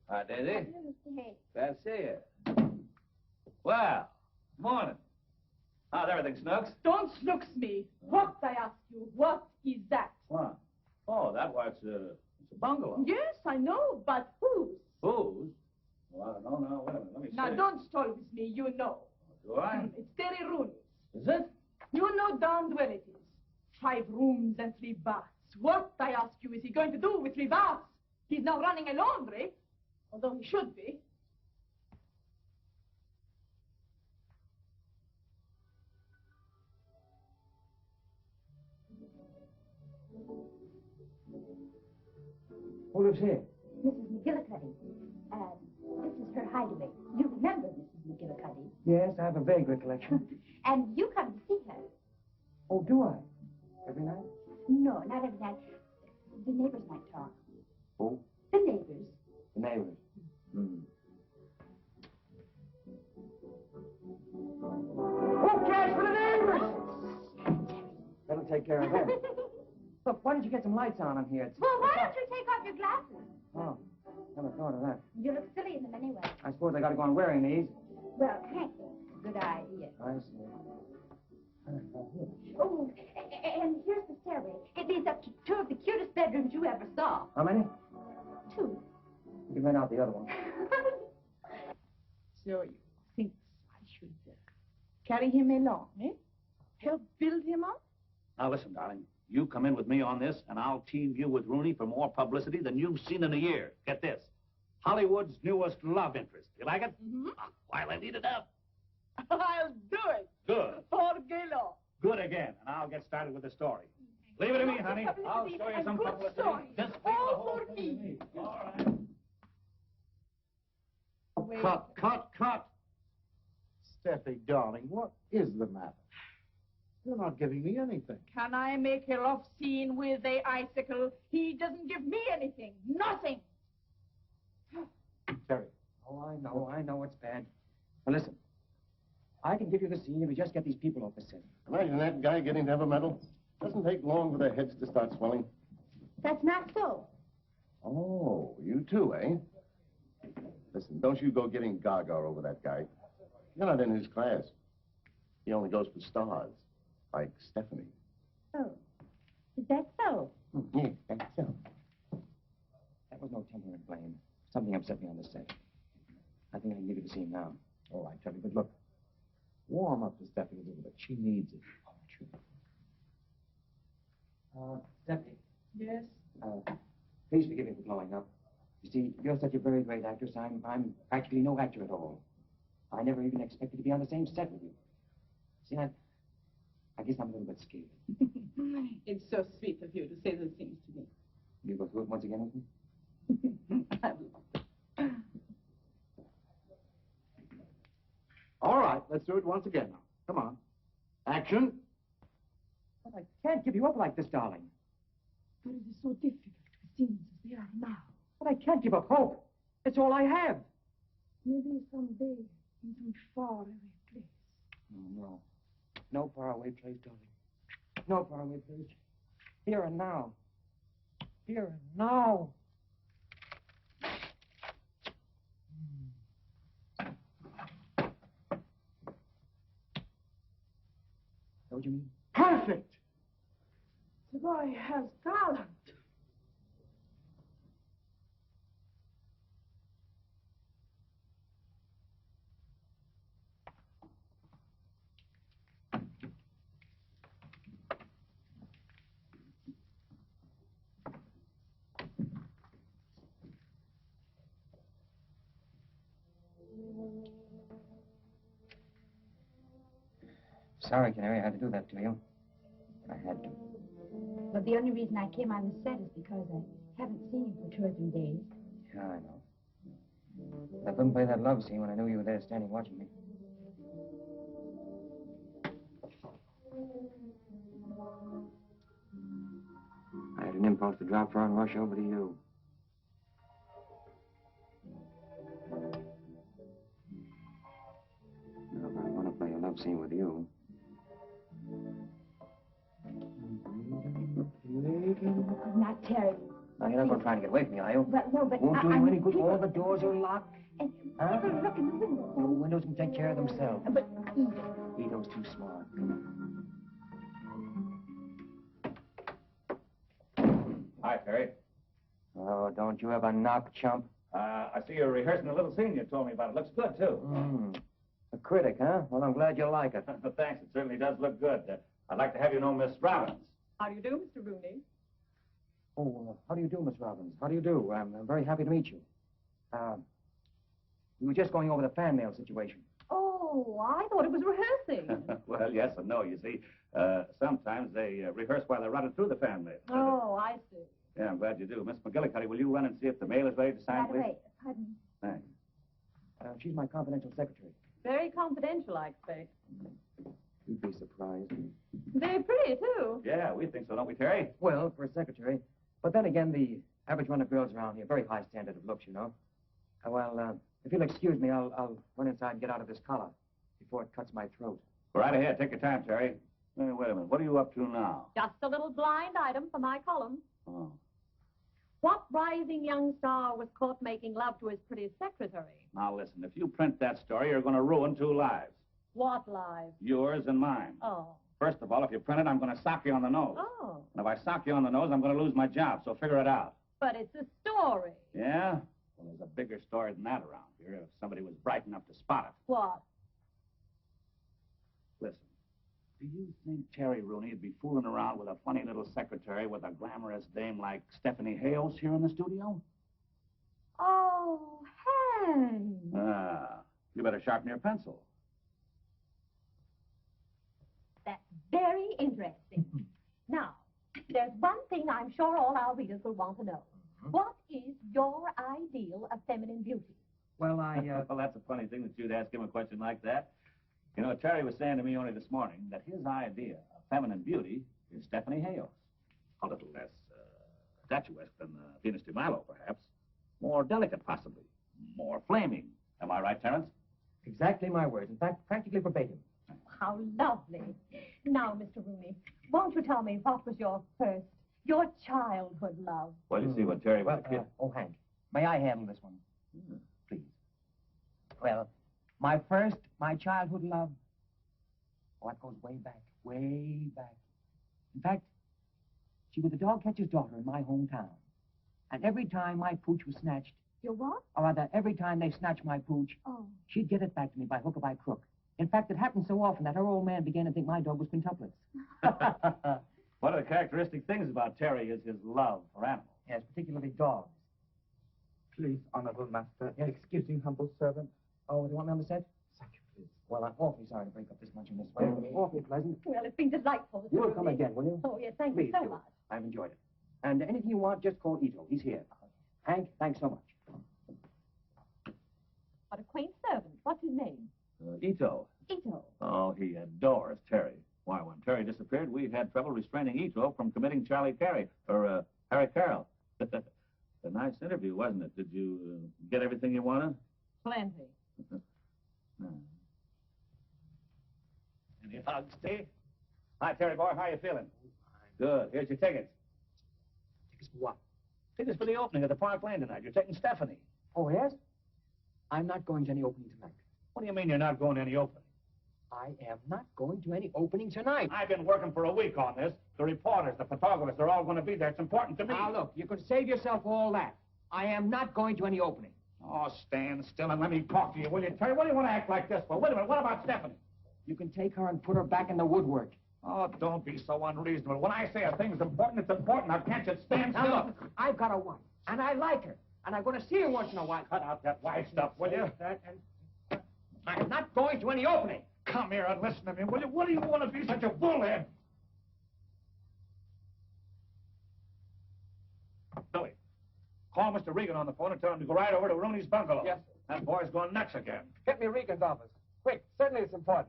Hi, Daisy. Hey. Glad to see you. Well, morning. How's everything, Snooks? Don't snooks me. What, I ask you, what is that? What? Oh, that was, it's a bungalow. Yes, I know, but whose? Whose? Well, I don't know now. Wait a minute, let me see. Now, don't stall with me, you know. Do I? It's Terry Rooney's. Is it? You know darned well it is. 5 rooms and 3 baths. What, I ask you, is he going to do with 3 baths? He's now running a laundry, although he should be. Who lives here? Mrs. McGillicuddy. This is her hideaway. You remember Mrs. McGillicuddy. Yes, I have a vague recollection. And you come to see her. Oh, do I? Every night? No, not every night. The neighbors might talk. Who? The neighbors. The neighbors. Hmm. Who cares for the neighbors? That'll take care of them. Look, why don't you get some lights on here? Well, why don't you take off your glasses? Oh, never thought of that. You look silly in them anyway. I suppose I gotta go on wearing these. Well, Hank thinks it's a good idea. I see. Oh, and here's the stairway. It leads up to 2 of the cutest bedrooms you ever saw. How many? 2. You can rent out the other one. So you think I should carry him along, eh? Help build him up? Now, listen, darling. You come in with me on this, and I'll team you with Rooney for more publicity than you've seen in a year. Get this. Hollywood's newest love interest. You like it? Mm-hmm. While I need it up. I'll do it. Good. Forgelo. Good again, and I'll get started with the story. Leave it to me, honey. I'll show you some publicity. Just leave the whole for thing me. to me. All right. Wait. Cut. Steffi, darling, what is the matter? You're not giving me anything. Can I make a love scene with a icicle? He doesn't give me anything. Nothing. Terry. Oh, I know it's bad. Now listen, I can give you the scene if we just get these people off the set. Imagine that guy getting to have a medal. Doesn't take long for their heads to start swelling. That's not so. Oh, you too, eh? Listen, don't you go getting gaga over that guy. You're not in his class. He only goes for stars, like Stephanie. Oh, is that so? Yeah, that's so. That was no temporary blame. Something upset me on the set. I think I can give you the scene now. All right, Terry, but look, warm up to Steffi a little bit. She needs it. Stephanie. Yes? Please forgive me for blowing up. You see, you're such a very great actress. I'm practically no actor at all. I never even expected to be on the same set with you. See, I guess I'm a little bit scared. It's so sweet of you to say those things to me. You go through it once again with me? I will. All right, let's do it once again now. Come on. Action. But I can't give you up like this, darling. But it is so difficult with things as they are now. But I can't give up hope. It's all I have. Maybe someday in some faraway place. No. No faraway place, darling. No faraway place. Here and now. Here and now. What do you mean? Perfect! The boy has talent. Sorry, Canary, I had to do that to you. I had to. But the only reason I came on the set is because I haven't seen you for 2 or 3 days. Yeah, I know. I couldn't play that love scene when I knew you were there standing watching me. I had an impulse to drop her and rush over to you. Now, if I want to play a love scene with you... Now, Terry, Now, you're not going to try and get away from me, are you? Well, no, but Won't do you any good. people, All the doors are locked. and Huh? people look in the window. Oh, the windows can take care of themselves. But Ito's too smart. Hi, Terry. Oh, don't you ever knock, chump. I see you're rehearsing a little scene you told me about. It looks good, too. A critic, huh? Well, I'm glad you like it. Thanks. It certainly does look good. I'd like to have you know Miss Robbins. how do you do, Mr. Rooney? Oh, how do you do, Miss Robbins? How do you do? I'm very happy to meet you. We were just going over the fan mail situation. Oh, I thought it was rehearsing. Well, yes and no. You see, sometimes they rehearse while they're running through the fan mail. Oh, I see. Yeah, I'm glad you do. Miss McGillicuddy, will you run and see if the mail is ready to sign, Right please? away. Pardon. Thanks. She's my confidential secretary. Very confidential, I expect. You'd be surprised. Very pretty, too. Yeah, we think so, don't we, Terry? Well, for a secretary. But then again, the average run of girls around here, very high standard of looks, you know. If you'll excuse me, I'll run inside and get out of this collar before it cuts my throat. Go right ahead. Take your time, Terry. Wait a minute. What are you up to now? Just a little blind item for my column. Oh. What rising young star was caught making love to his pretty secretary? Now, listen. If you print that story, you're going to ruin 2 lives. What lies? Yours and mine. Oh. First of all, if you print it, I'm going to sock you on the nose. Oh. And if I sock you on the nose, I'm going to lose my job, so figure it out. But it's a story. Yeah? Well, there's a bigger story than that around here, if somebody was bright enough to spot it. What? Listen, do you think Terry Rooney would be fooling around with a funny little secretary with a glamorous dame like Stephanie Hales here in the studio? Oh, Hank. You better sharpen your pencil. That's very interesting. Now, there's one thing I'm sure all our readers will want to know. What is your ideal of feminine beauty? Well, Well, that's a funny thing that you'd ask him a question like that. You know, Terry was saying to me only this morning that his idea of feminine beauty is Stephanie Hales. A little less statuesque than Venus de Milo, perhaps. More delicate, possibly. More flaming. Am I right, Terence? Exactly my words. In fact, practically verbatim. How lovely. Now, Mr. Rooney, won't you tell me what was your childhood love? Well, you see, when Terry was a kid... Oh, Hank, may I handle this one? Please. Well, my childhood love, it goes way back, way back. In fact, she was the dog catcher's daughter in my hometown. And every time my pooch was snatched... Your what? Or rather, every time they snatched my pooch, she'd get it back to me by hook or by crook. In fact, it happened so often that her old man began to think my dog was quintuplets. One of the characteristic things about Terry is his love for animals. Yes, particularly dogs. Please, honorable master, excusing humble servant. Oh, do you want me on the set? Thank you, please. Well, I'm awfully sorry to break up this luncheon this way. Awfully pleasant. Well, it's been delightful, Mr. You'll Rooney. come again, will you? Oh, yes, thank Please you so do. much. I've enjoyed it. And anything you want, just call Ito. He's here. Hank, thanks so much. What a quaint servant. What's his name? Ito. Ito. Oh, he adores Terry. Why, when Terry disappeared, we had trouble restraining Ito from committing Harry Carroll. A nice interview, wasn't it? Did you get everything you wanted? Plenty. Any hugs, Steve? Hi, Terry boy. How you feeling? Good. Here's your tickets. Tickets for what? Tickets for the opening of the Park Lane tonight. You're taking Stephanie. Oh, yes? I'm not going to any opening tonight. What do you mean you're not going to any opening? I am not going to any opening tonight. I've been working for a week on this. The reporters, the photographers, they're all going to be there. It's important to me. Now, look, you could save yourself all that. I am not going to any opening. Oh, stand still and let me talk to you, will you, Terry? What do you want to act like this for? Wait a minute. What about Stephanie? You can take her and put her back in the woodwork. Oh, don't be so unreasonable. When I say a thing's important, it's important. Now, can't you stand still? Now, look, I've got a wife, and I like her, and I'm going to see her once in a while. Cut out that wife stuff, will you? I'm not going to any opening. Come here and listen to me, will you? What do you want to be such a bullhead? Billy, call Mr. Regan on the phone and tell him to go right over to Rooney's bungalow. Yes, sir. That boy's going nuts again. Get me Regan's office. Quick, certainly it's important.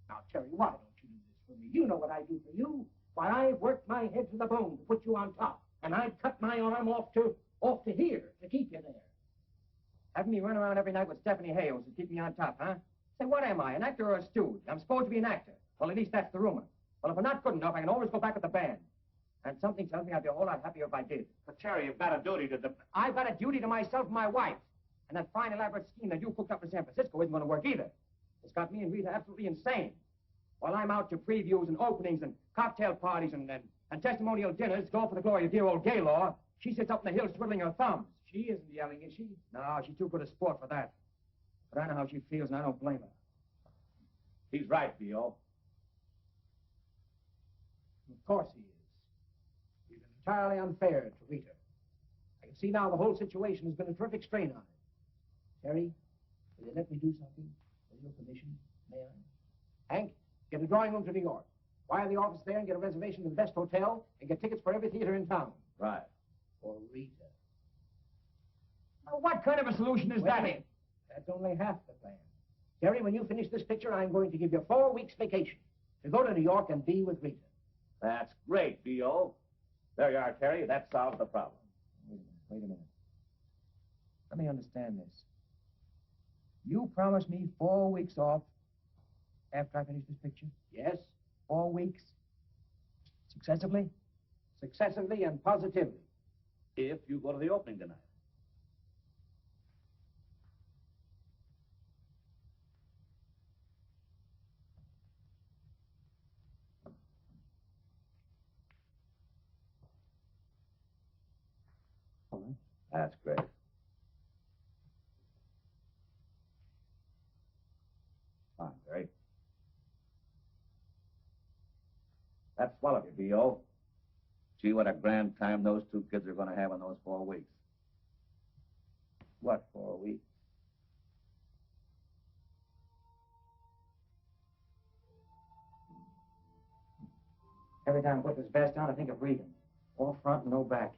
Now, Terry, why don't you do this for me? You know what I do for you. Why, I've worked my head to the bone to put you on top, and I'd cut my arm off to here to keep you there. Having me run around every night with Stephanie Hales to keep me on top, huh? Say, what am I, an actor or a stooge? I'm supposed to be an actor. Well, at least that's the rumor. Well, if I'm not good enough, I can always go back with the band. And something tells me I'd be a whole lot happier if I did. But, Terry, you've got a duty to the... I've got a duty to myself and my wife. And that fine, elaborate scheme that you cooked up in San Francisco isn't going to work either. It's got me and Rita absolutely insane. While I'm out to previews and openings and cocktail parties and testimonial dinners, go for the glory of dear old Gaylord, she sits up in the hills twiddling her thumbs. She isn't yelling, is she? No, she's too good a sport for that. But I know how she feels, and I don't blame her. He's right, B.O. Of course he is. He's been entirely unfair to Rita. I can see now the whole situation has been a terrific strain on her. Terry, will you let me do something? With your permission, may I? Hank, get a drawing room to New York. Wire the office there and get a reservation to the best hotel and get tickets for every theater in town. Right. For Rita. Now, what kind of a solution is that? That's only half the plan. Terry, when you finish this picture, I'm going to give you 4 weeks vacation to go to New York and be with Rita. That's great, B.O. There you are, Terry. That solves the problem. Wait a minute. Let me understand this. You promised me 4 weeks off after I finish this picture? Yes. 4 weeks? Successively? Successively and positively. If you go to the opening tonight. That's great. Fine, Terry. That's swell of you, B.O. Gee, what a grand time those two kids are going to have in those 4 weeks. What, 4 weeks? Every time I put this vest on, I think of Regan. All front and no back.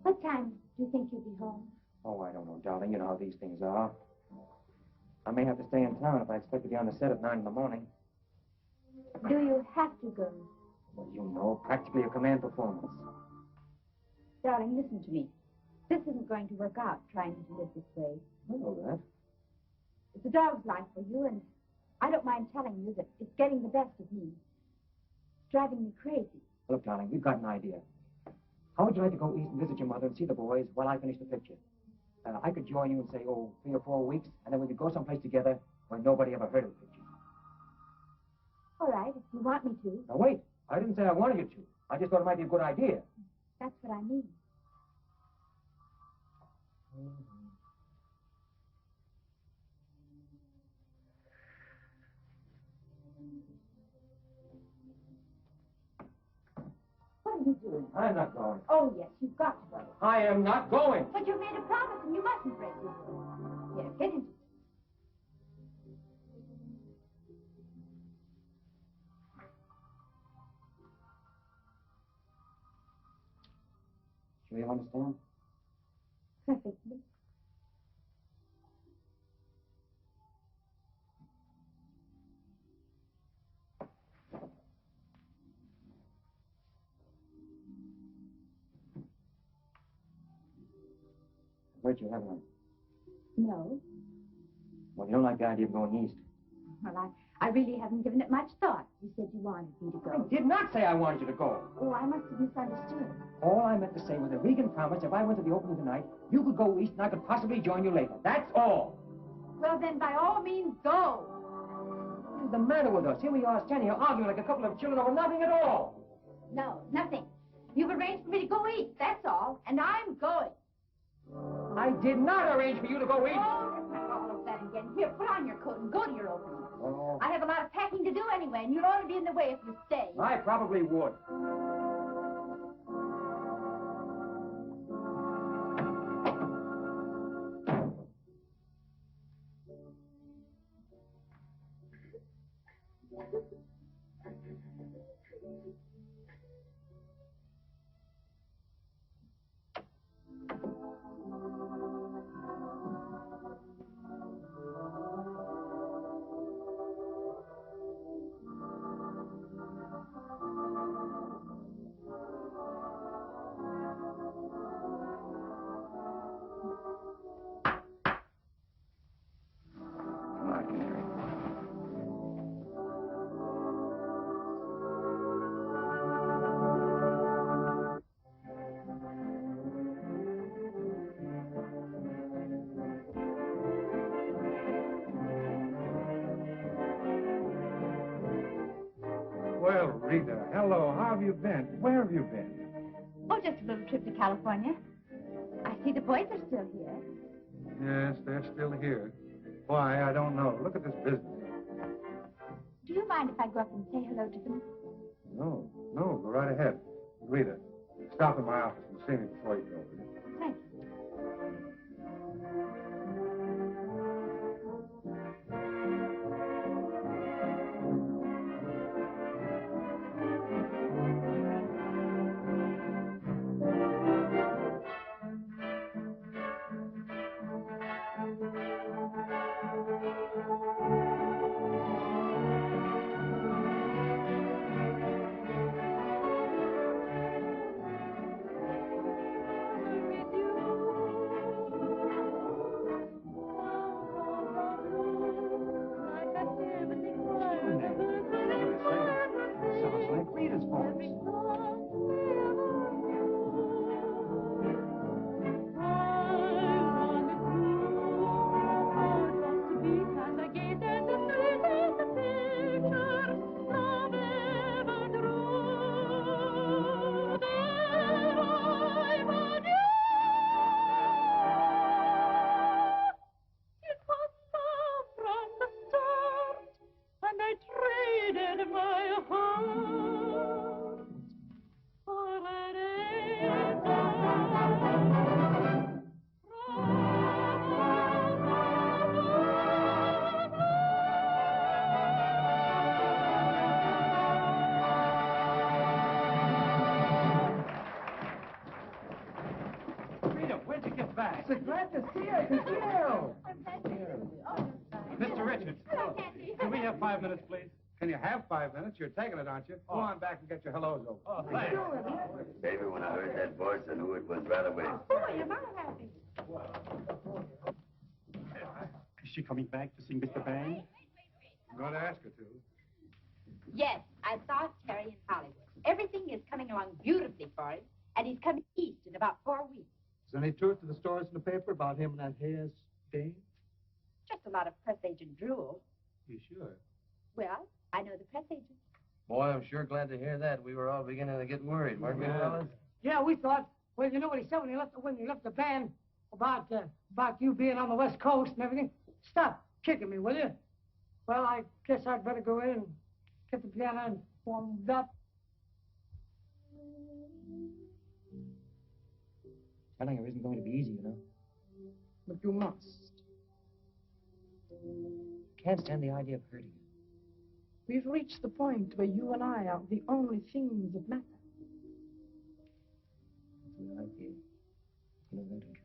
What time do you think you'll be home? Oh, I don't know, darling. You know how these things are. I may have to stay in town if I expect to be on the set at 9 in the morning. Do you have to go? Well, you know, practically a command performance. Darling, listen to me. This isn't going to work out, trying to live this way. I know that. It's a dog's life for you, and I don't mind telling you that it's getting the best of me. It's driving me crazy. Look, darling, we've got an idea. How would you like to go east and visit your mother and see the boys while I finish the picture? I could join you and say, 3 or 4 weeks, and then we could go someplace together where nobody ever heard of the picture. All right, if you want me to. Now, wait. I didn't say I wanted you to. I just thought it might be a good idea. That's what I mean. What are you doing? I'm not going. Oh, yes, you've got to go. I am not going. But you made a promise, and you mustn't break your word. Here, get into it. Sure you understand? Perfectly. Hurt you, haven't I? No. Well, you don't like the idea of going east. Well, I really haven't given it much thought. You said you wanted me to go. I did not say I wanted you to go. Oh, I must have misunderstood. All I meant to say was that Regan promised if I went to the opening tonight, you could go east and I could possibly join you later. That's all. Well, then, by all means, go. What's the matter with us? Here we are standing here arguing like a couple of children over nothing at all. No, nothing. You've arranged for me to go east, that's all. And I'm going. I did not arrange for you to go east. Oh, let's not all of that again. Here, put on your coat and go to your opening. Oh. I have a lot of packing to do anyway, and you'll only be in the way if you stay. I probably would. Rita, hello. How have you been? Where have you been? Oh, just a little trip to California. I see the boys are still here. Yes, they're still here. Why, I don't know. Look at this business. Do you mind if I go up and say hello to them? No, go right ahead. Rita, stop in my office and see me before you go, will you? Thank you. So glad to see you. Mr. Richards, can we have 5 minutes, please? Can you have 5 minutes? You're taking it, aren't you? Go on back and get your hellos over. Oh, thanks. Baby, when I heard that voice, I knew it was right away. Boy, am I happy. Is she coming back to sing Mr. Bang? I'm going to ask her to. Yes, I saw Terry in Hollywood. Everything is coming along beautifully for him, and he's coming east in about 4 weeks. Is there any truth to the stories in the paper about him and that hair stain? Just a lot of press agent drool. You sure? Well, I know the press agent. Boy, I'm sure glad to hear that. We were all beginning to get worried, weren't we, fellas? Yeah, we thought. Well, you know what he said when he left the band about you being on the West Coast and everything? Stop kicking me, will you? Well, I guess I'd better go in and get the piano and warmed up. Telling her isn't going to be easy, you know. But you must. Can't stand the idea of hurting her. We've reached the point where you and I are the only things that matter. That's what I feel. You know that, don't you?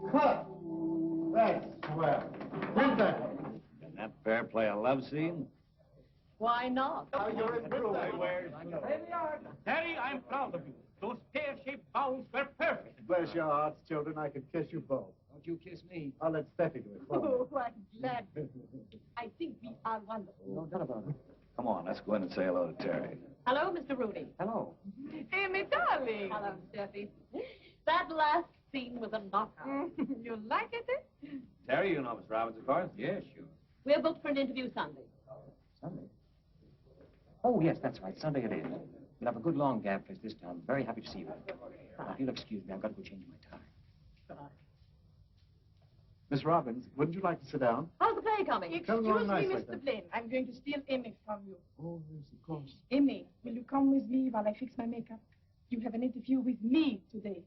Cut! That's swell. Print that one. Can that pair play a love scene? Why not? Now you're in blue. Terry, I'm proud of you. Those pear-shaped bows were perfect. Bless your hearts, children. I can kiss you both. Don't you kiss me. I'll let Steffi do it. Oh, I'm glad. I think we are wonderful. No doubt about it. Come on, let's go in and say hello to Terry. Hello, Mr. Rooney. Hello. Amy, darling. Hello, Steffi. That last scene was a knockout. You like it? Terry, you know Miss Robbins, of course? Yeah, sure. We're booked for an interview Sunday. Sunday? Oh, yes, that's right. Sunday it is. We'll have a good long gap place this time. Very happy to see you. Now, if you'll excuse me, I've got to go change my tie. Miss Robbins, wouldn't you like to sit down? How's the play coming? Come Excuse on, nice me, like Mr. that. Blaine. I'm going to steal Amy from you. Oh, yes, of course. Amy, will you come with me while I fix my makeup? You have an interview with me today.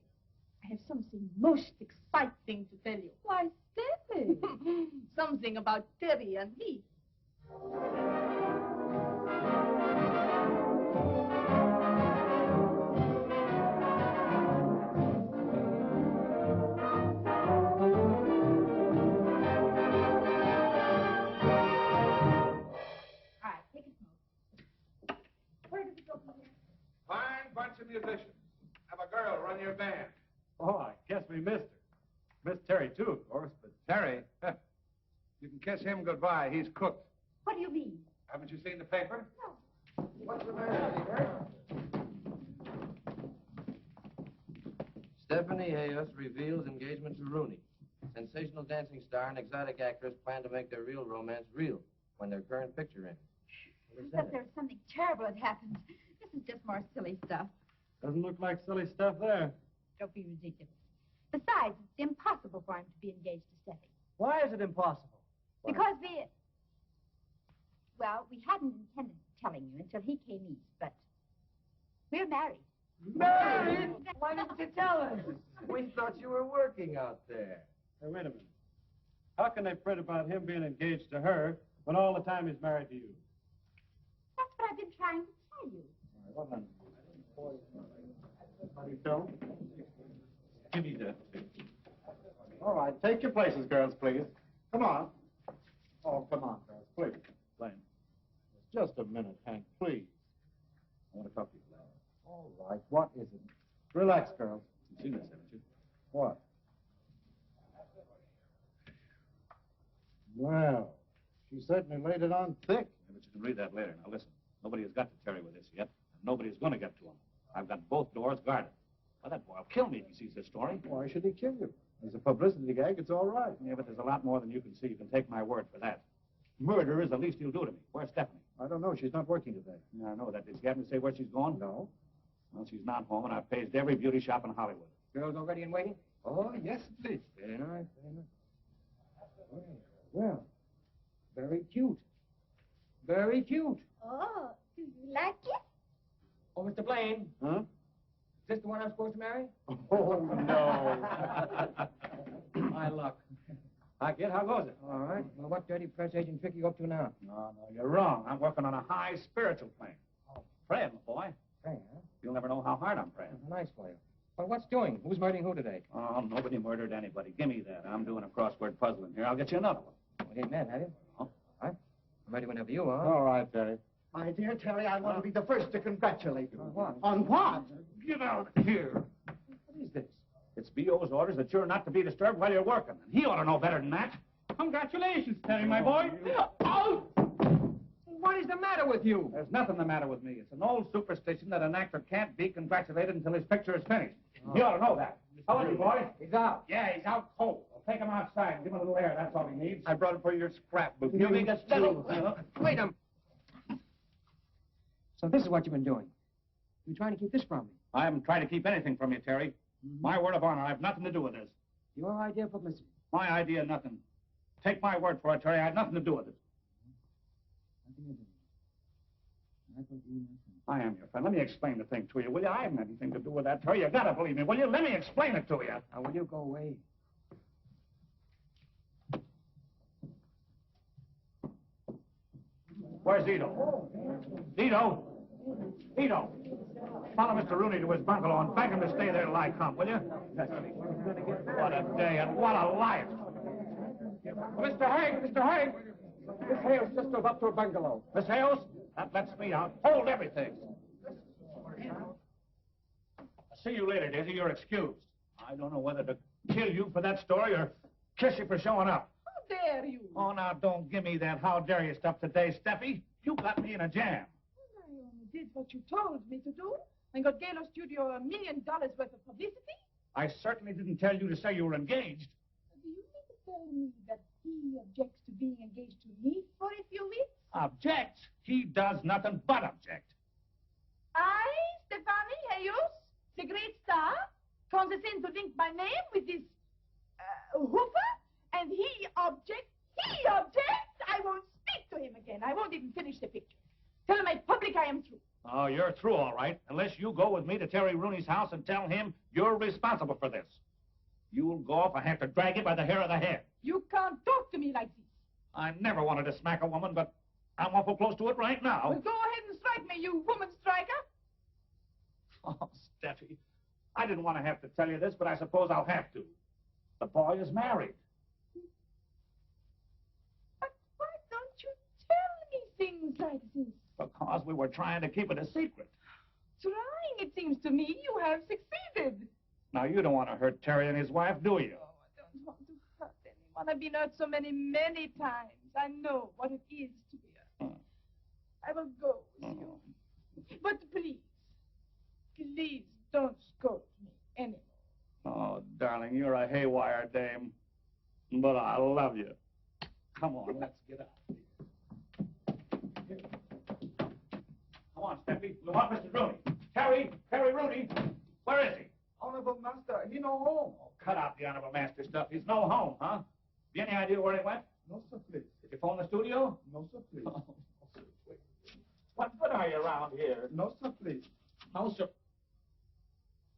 I have something most exciting to tell you. Why, Steffi? Something about Terry and me. Fine bunch of musicians. Have a girl run your band. Oh, I guess we missed her. Missed Terry, too, of course, but... Terry, you can kiss him goodbye. He's cooked. What do you mean? Haven't you seen the paper? No. What's the matter, Peter? Stephanie Hayos reveals engagement to Rooney. Sensational dancing star and exotic actress plan to make their real romance real when their current picture ends. I thought there was something terrible had happened. This is just more silly stuff. Doesn't look like silly stuff there. Don't be ridiculous. Besides, it's impossible for him to be engaged to Steffi. Why is it impossible? Because well, we hadn't intended telling you until he came east, but we're married. Married? Why didn't you tell us? We thought you were working out there. Hey, wait a minute. How can they fret about him being engaged to her when all the time he's married to you? That's what I've been trying to tell you. All right, well, then. Phil? Give me that. All right, take your places, girls, please. Come on. Oh, come on, girls, please. Blaine. Just a minute, Hank, please. I want to talk to you, Blaine. All right, what is it? Relax, girls. You've seen this, haven't you? What? Well, she certainly laid it on thick. Yeah, but you can read that later. Now, listen. Nobody has got to Terry with this yet, and nobody's going to get to him. I've got both doors guarded. Well, that boy will kill me if he sees this story. Why should he kill you? As a publicity gag, it's all right. Yeah, but there's a lot more than you can see. You can take my word for that. Murder is the least he'll do to me. Where's Stephanie? I don't know. She's not working today. Yeah, I know that. Did she happen to say where she's going? No. Well, she's not home, and I've paged every beauty shop in Hollywood. Girls already in waiting? Oh, yes, please. Very nice, very nice. Well, very cute. Very cute. Oh, do you like it? Oh, Mr. Blaine. Huh? Is this the one I'm supposed to marry? Oh, no. My luck. Hi, kid. How goes it? All right. Well, what dirty press agent trick you up to now? No, you're wrong. I'm working on a high spiritual plane. Oh, praying, my boy. Praying, huh? You'll never know how hard I'm praying. Nice for you. Well, what's doing? Who's murdering who today? Oh, nobody murdered anybody. Give me that. I'm doing a crossword puzzle in here. I'll get you another one. Well, you ain't mad, have you? Oh. Huh? I'm ready whenever you are. All right, Terry. My dear Terry, I want to be the first to congratulate you. On what? On what? Get out of here. What is this? It's B.O.'s orders that you're not to be disturbed while you're working. And he ought to know better than that. Congratulations, Terry, my boy. Out! What is the matter with you? There's nothing the matter with me. It's an old superstition that an actor can't be congratulated until his picture is finished. You ought to know that. How are you, boy? He's out. Yeah, he's out cold. Well, take him outside and give him a little air. That's all he needs. I brought it for your scrapbook. You make a settle. Wait a minute. So this is what you've been doing. You're trying to keep this from me. I haven't tried to keep anything from you, Terry. My word of honor, I have nothing to do with this. Your idea of publicity. My idea, nothing. Take my word for it, Terry. I had nothing to do with it. I am your friend. Let me explain the thing to you, will you? I haven't anything to do with that, Terry. You gotta believe me, will you? Let me explain it to you. Now, will you go away? Where's Ito? Ito? Ito? Follow Mr. Rooney to his bungalow and beg him to stay there till I come, will you? What a day and what a life. Mr. Hank! Mr. Hank! Miss Hales just drove up to her bungalow. Miss Hales, that lets me out. Hold everything. I'll see you later, Daisy. You're excused. I don't know whether to kill you for that story or kiss you for showing up. How dare you? Oh, now, don't give me that how dare you stuff today, Steffi. You got me in a jam. I only did what you told me to do and got Galo Studio $1 million worth of publicity. I certainly didn't tell you to say you were engaged. Do you mean to tell me that he objects to being engaged to me for a few weeks? Object? He does nothing but object. I, Stefani Hayos, the great star, condescend to link my name with this hoofer, and he objects. He objects! I won't speak to him again. I won't even finish the picture. Tell my public I am through. Oh, you're through, all right, unless you go with me to Terry Rooney's house and tell him you're responsible for this. You'll go if I have to drag you by the hair of the head. You can't talk to me like this. I never wanted to smack a woman, but I'm awful close to it right now. Well, go ahead and strike me, you woman striker. Oh, Steffi, I didn't want to have to tell you this, but I suppose I'll have to. The boy is married. But why don't you tell me things like this? Because we were trying to keep it a secret. Trying, it seems to me you have succeeded. Now, you don't want to hurt Terry and his wife, do you? Oh, I don't want to hurt anyone. I've been hurt so many, many times. I know what it is to be hurt. I will go with you. But please don't scold me anymore. Oh, darling, you're a haywire dame. But I love you. Come on, let's get out. Come on, Steffi. We want Mr. Rooney. Terry Rooney. Where is he? Honorable Master, he no home. Oh, cut out the honorable master stuff. He's no home, huh? Have you any idea where he went? No, sir, please. Did you phone the studio? No, sir, please. Oh, what good are you around here? No, sir, please. No, sir.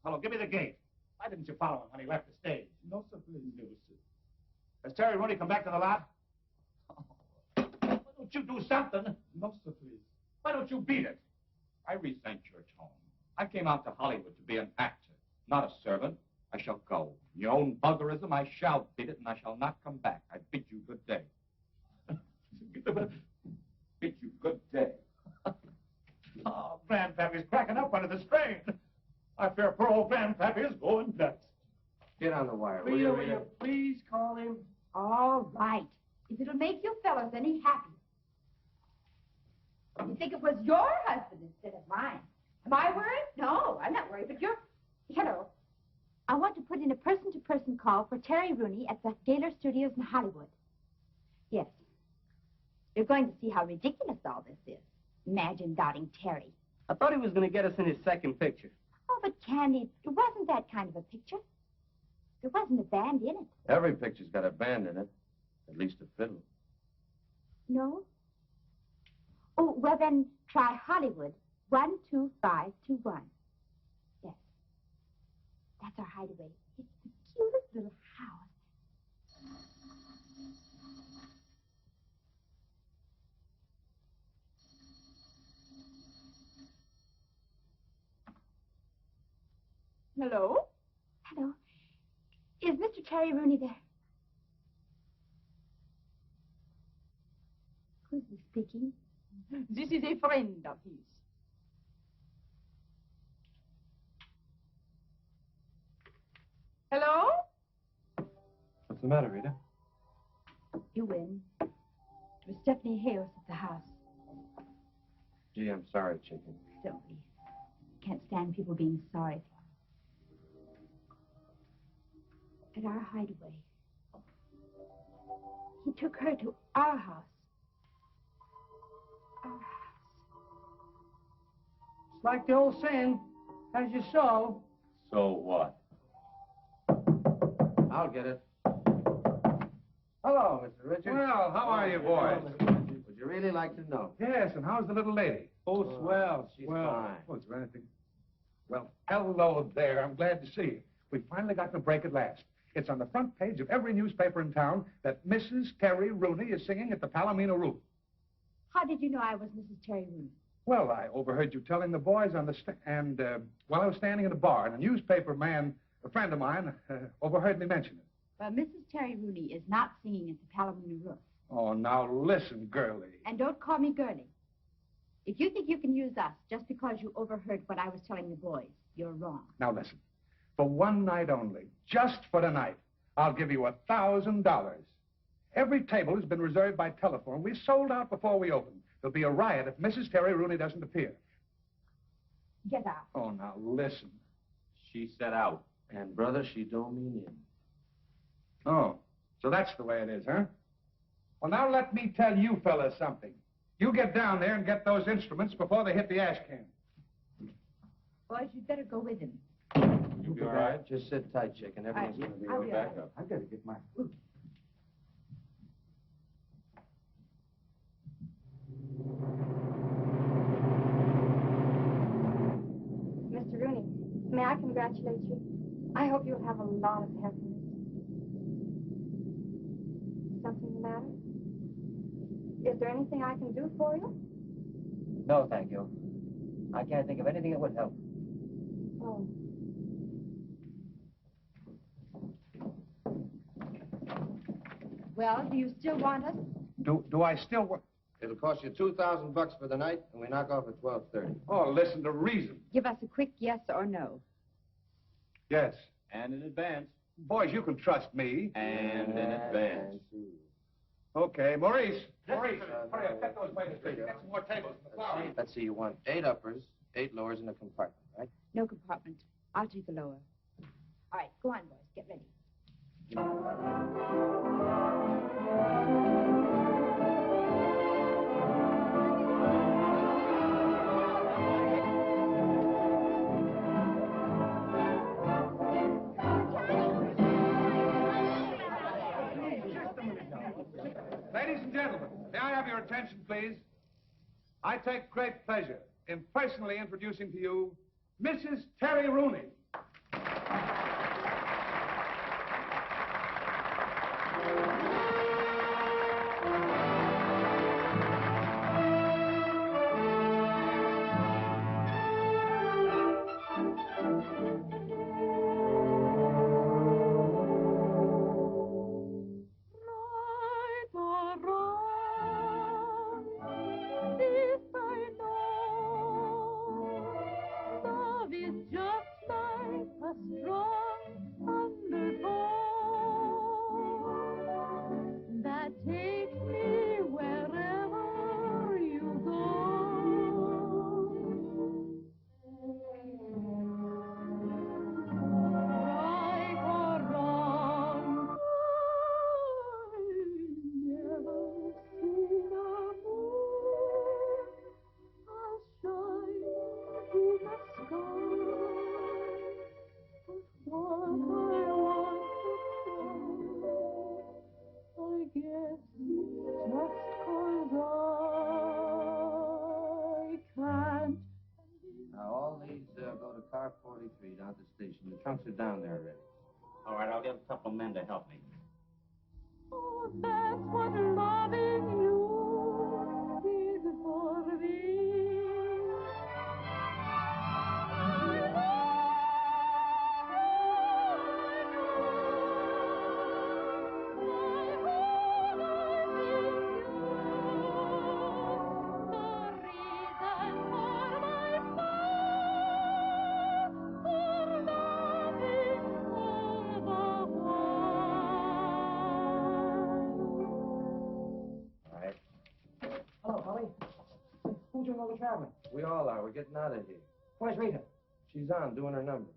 Hello, give me the gate. Why didn't you follow him when he left the stage? No, sir, please. No, sir. Has Terry Rooney come back to the lot? Why don't you do something? No, sir, please. Why don't you beat it? I resent your tone. I came out to Hollywood to be an actor, not a servant. I shall go. In your own buggerism, I shall beat it, and I shall not come back. I bid you good day. Bid you good day. Oh, Grandpappy's cracking up under the strain. I fear poor old Grandpappy is going nuts. Get on the wire, will Will you? you please call him? All right. If it'll make you fellas any happier. You think it was your husband instead of mine. Am I worried? No, I'm not worried, but you're... Hello. I want to put in a person-to-person call for Terry Rooney at the Gaylor Studios in Hollywood. Yes. You're going to see how ridiculous all this is. Imagine doubting Terry. I thought he was going to get us in his second picture. Oh, but Candy, it wasn't that kind of a picture. There wasn't a band in it. Every picture's got a band in it. At least a fiddle. No? Oh, well then, try Hollywood. 12521. Yes. That's our hideaway. It's the cutest little house. Hello? Hello. Is Mr. Terry Rooney there? Who's he speaking? This is a friend of his. Hello? What's the matter, Rita? You win. It was Stephanie Hayos at the house. Gee, I'm sorry, chicken. Don't be. Can't stand people being sorry for him. At our hideaway. He took her to our house. Our house. It's like the old saying, as you sow. So what? I'll get it. Hello, Mr. Richards. Well, how are you, boys? Would you really like to know? Yes, and how's the little lady? Oh, swell. She's Well, fine. oh, is there anything? Well, hello there. I'm glad to see you. We finally got to break at last. It's on the front page of every newspaper in town that Mrs. Terry Rooney is singing at the Palomino roof. How did you know I was Mrs. Terry Rooney? Well, I overheard you telling the boys on the while I was standing in the bar, and a newspaper man, a friend of mine, overheard me mention it. Well, Mrs. Terry Rooney is not singing at the Palomino roof. Oh, now listen, girlie. And don't call me girlie. If you think you can use us just because you overheard what I was telling the boys, you're wrong. Now listen. For one night only, just for tonight, I'll give you $1,000. Every table has been reserved by telephone. We sold out before we opened. There'll be a riot if Mrs. Terry Rooney doesn't appear. Get out. Oh, now listen. She said out. And, brother, she don't mean in. Oh, so that's the way it is, huh? Well, now let me tell you fellas something. You get down there and get those instruments before they hit the ash can. Boys, you'd better go with him. You'll be all right. Just sit tight, chicken. Everything's going to be I'll be all back right. up. I've got to get my... Mr. Rooney, may I congratulate you? I hope you'll have a lot of happiness. Something the matter? Is there anything I can do for you? No, thank you. I can't think of anything that would help. Oh. Well, do you still want us? Do I still want... It'll cost you $2,000 for the night, and we knock off at 12:30. Oh, listen to reason. Give us a quick yes or no. Yes. And in advance. Boys, you can trust me. And in advance. Okay, Maurice. Maurice, hurry up. Get those waiters ready. Get some more tables in the flower. Let's see, you want 8 uppers, 8 lowers, and a compartment, right? No compartment. I'll take the lower. All right, go on, boys. Get ready. Ladies and gentlemen, may I have your attention, please? I take great pleasure in personally introducing to you Mrs. Terry Rooney. Car 43 down to the station. The trunks are down there already. All right, I'll get a couple of men to help me. Oh, that's what loving you did for me. Traveling. We all are. We're getting out of here. Where's Rita? She's on, doing her number.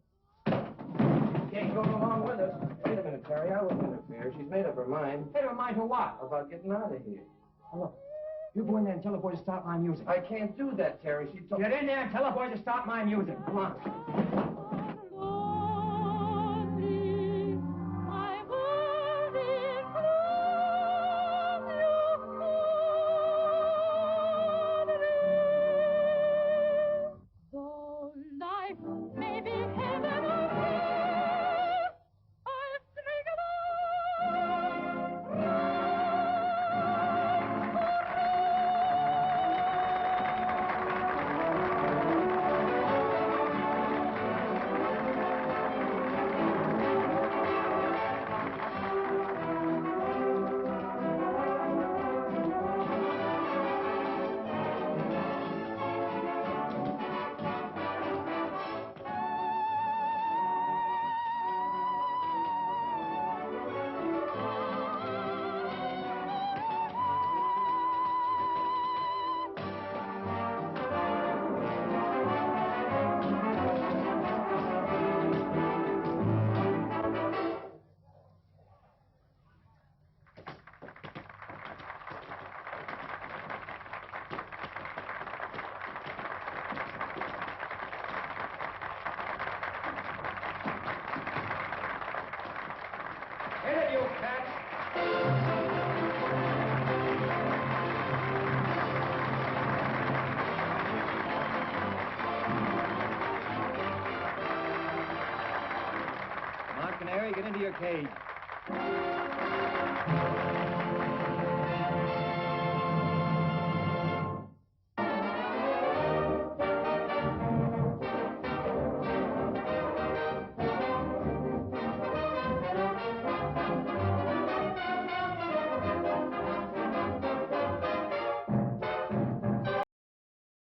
She ain't going along with us. Wait a minute, Terry. I wouldn't interfere. She's made up her mind. Made up her mind to what? About getting out of here. Now look, you go in there and tell the boy to stop my music. I can't do that, Terry. She told... Get in there and tell the boy to stop my music. Come on. Get into your cage.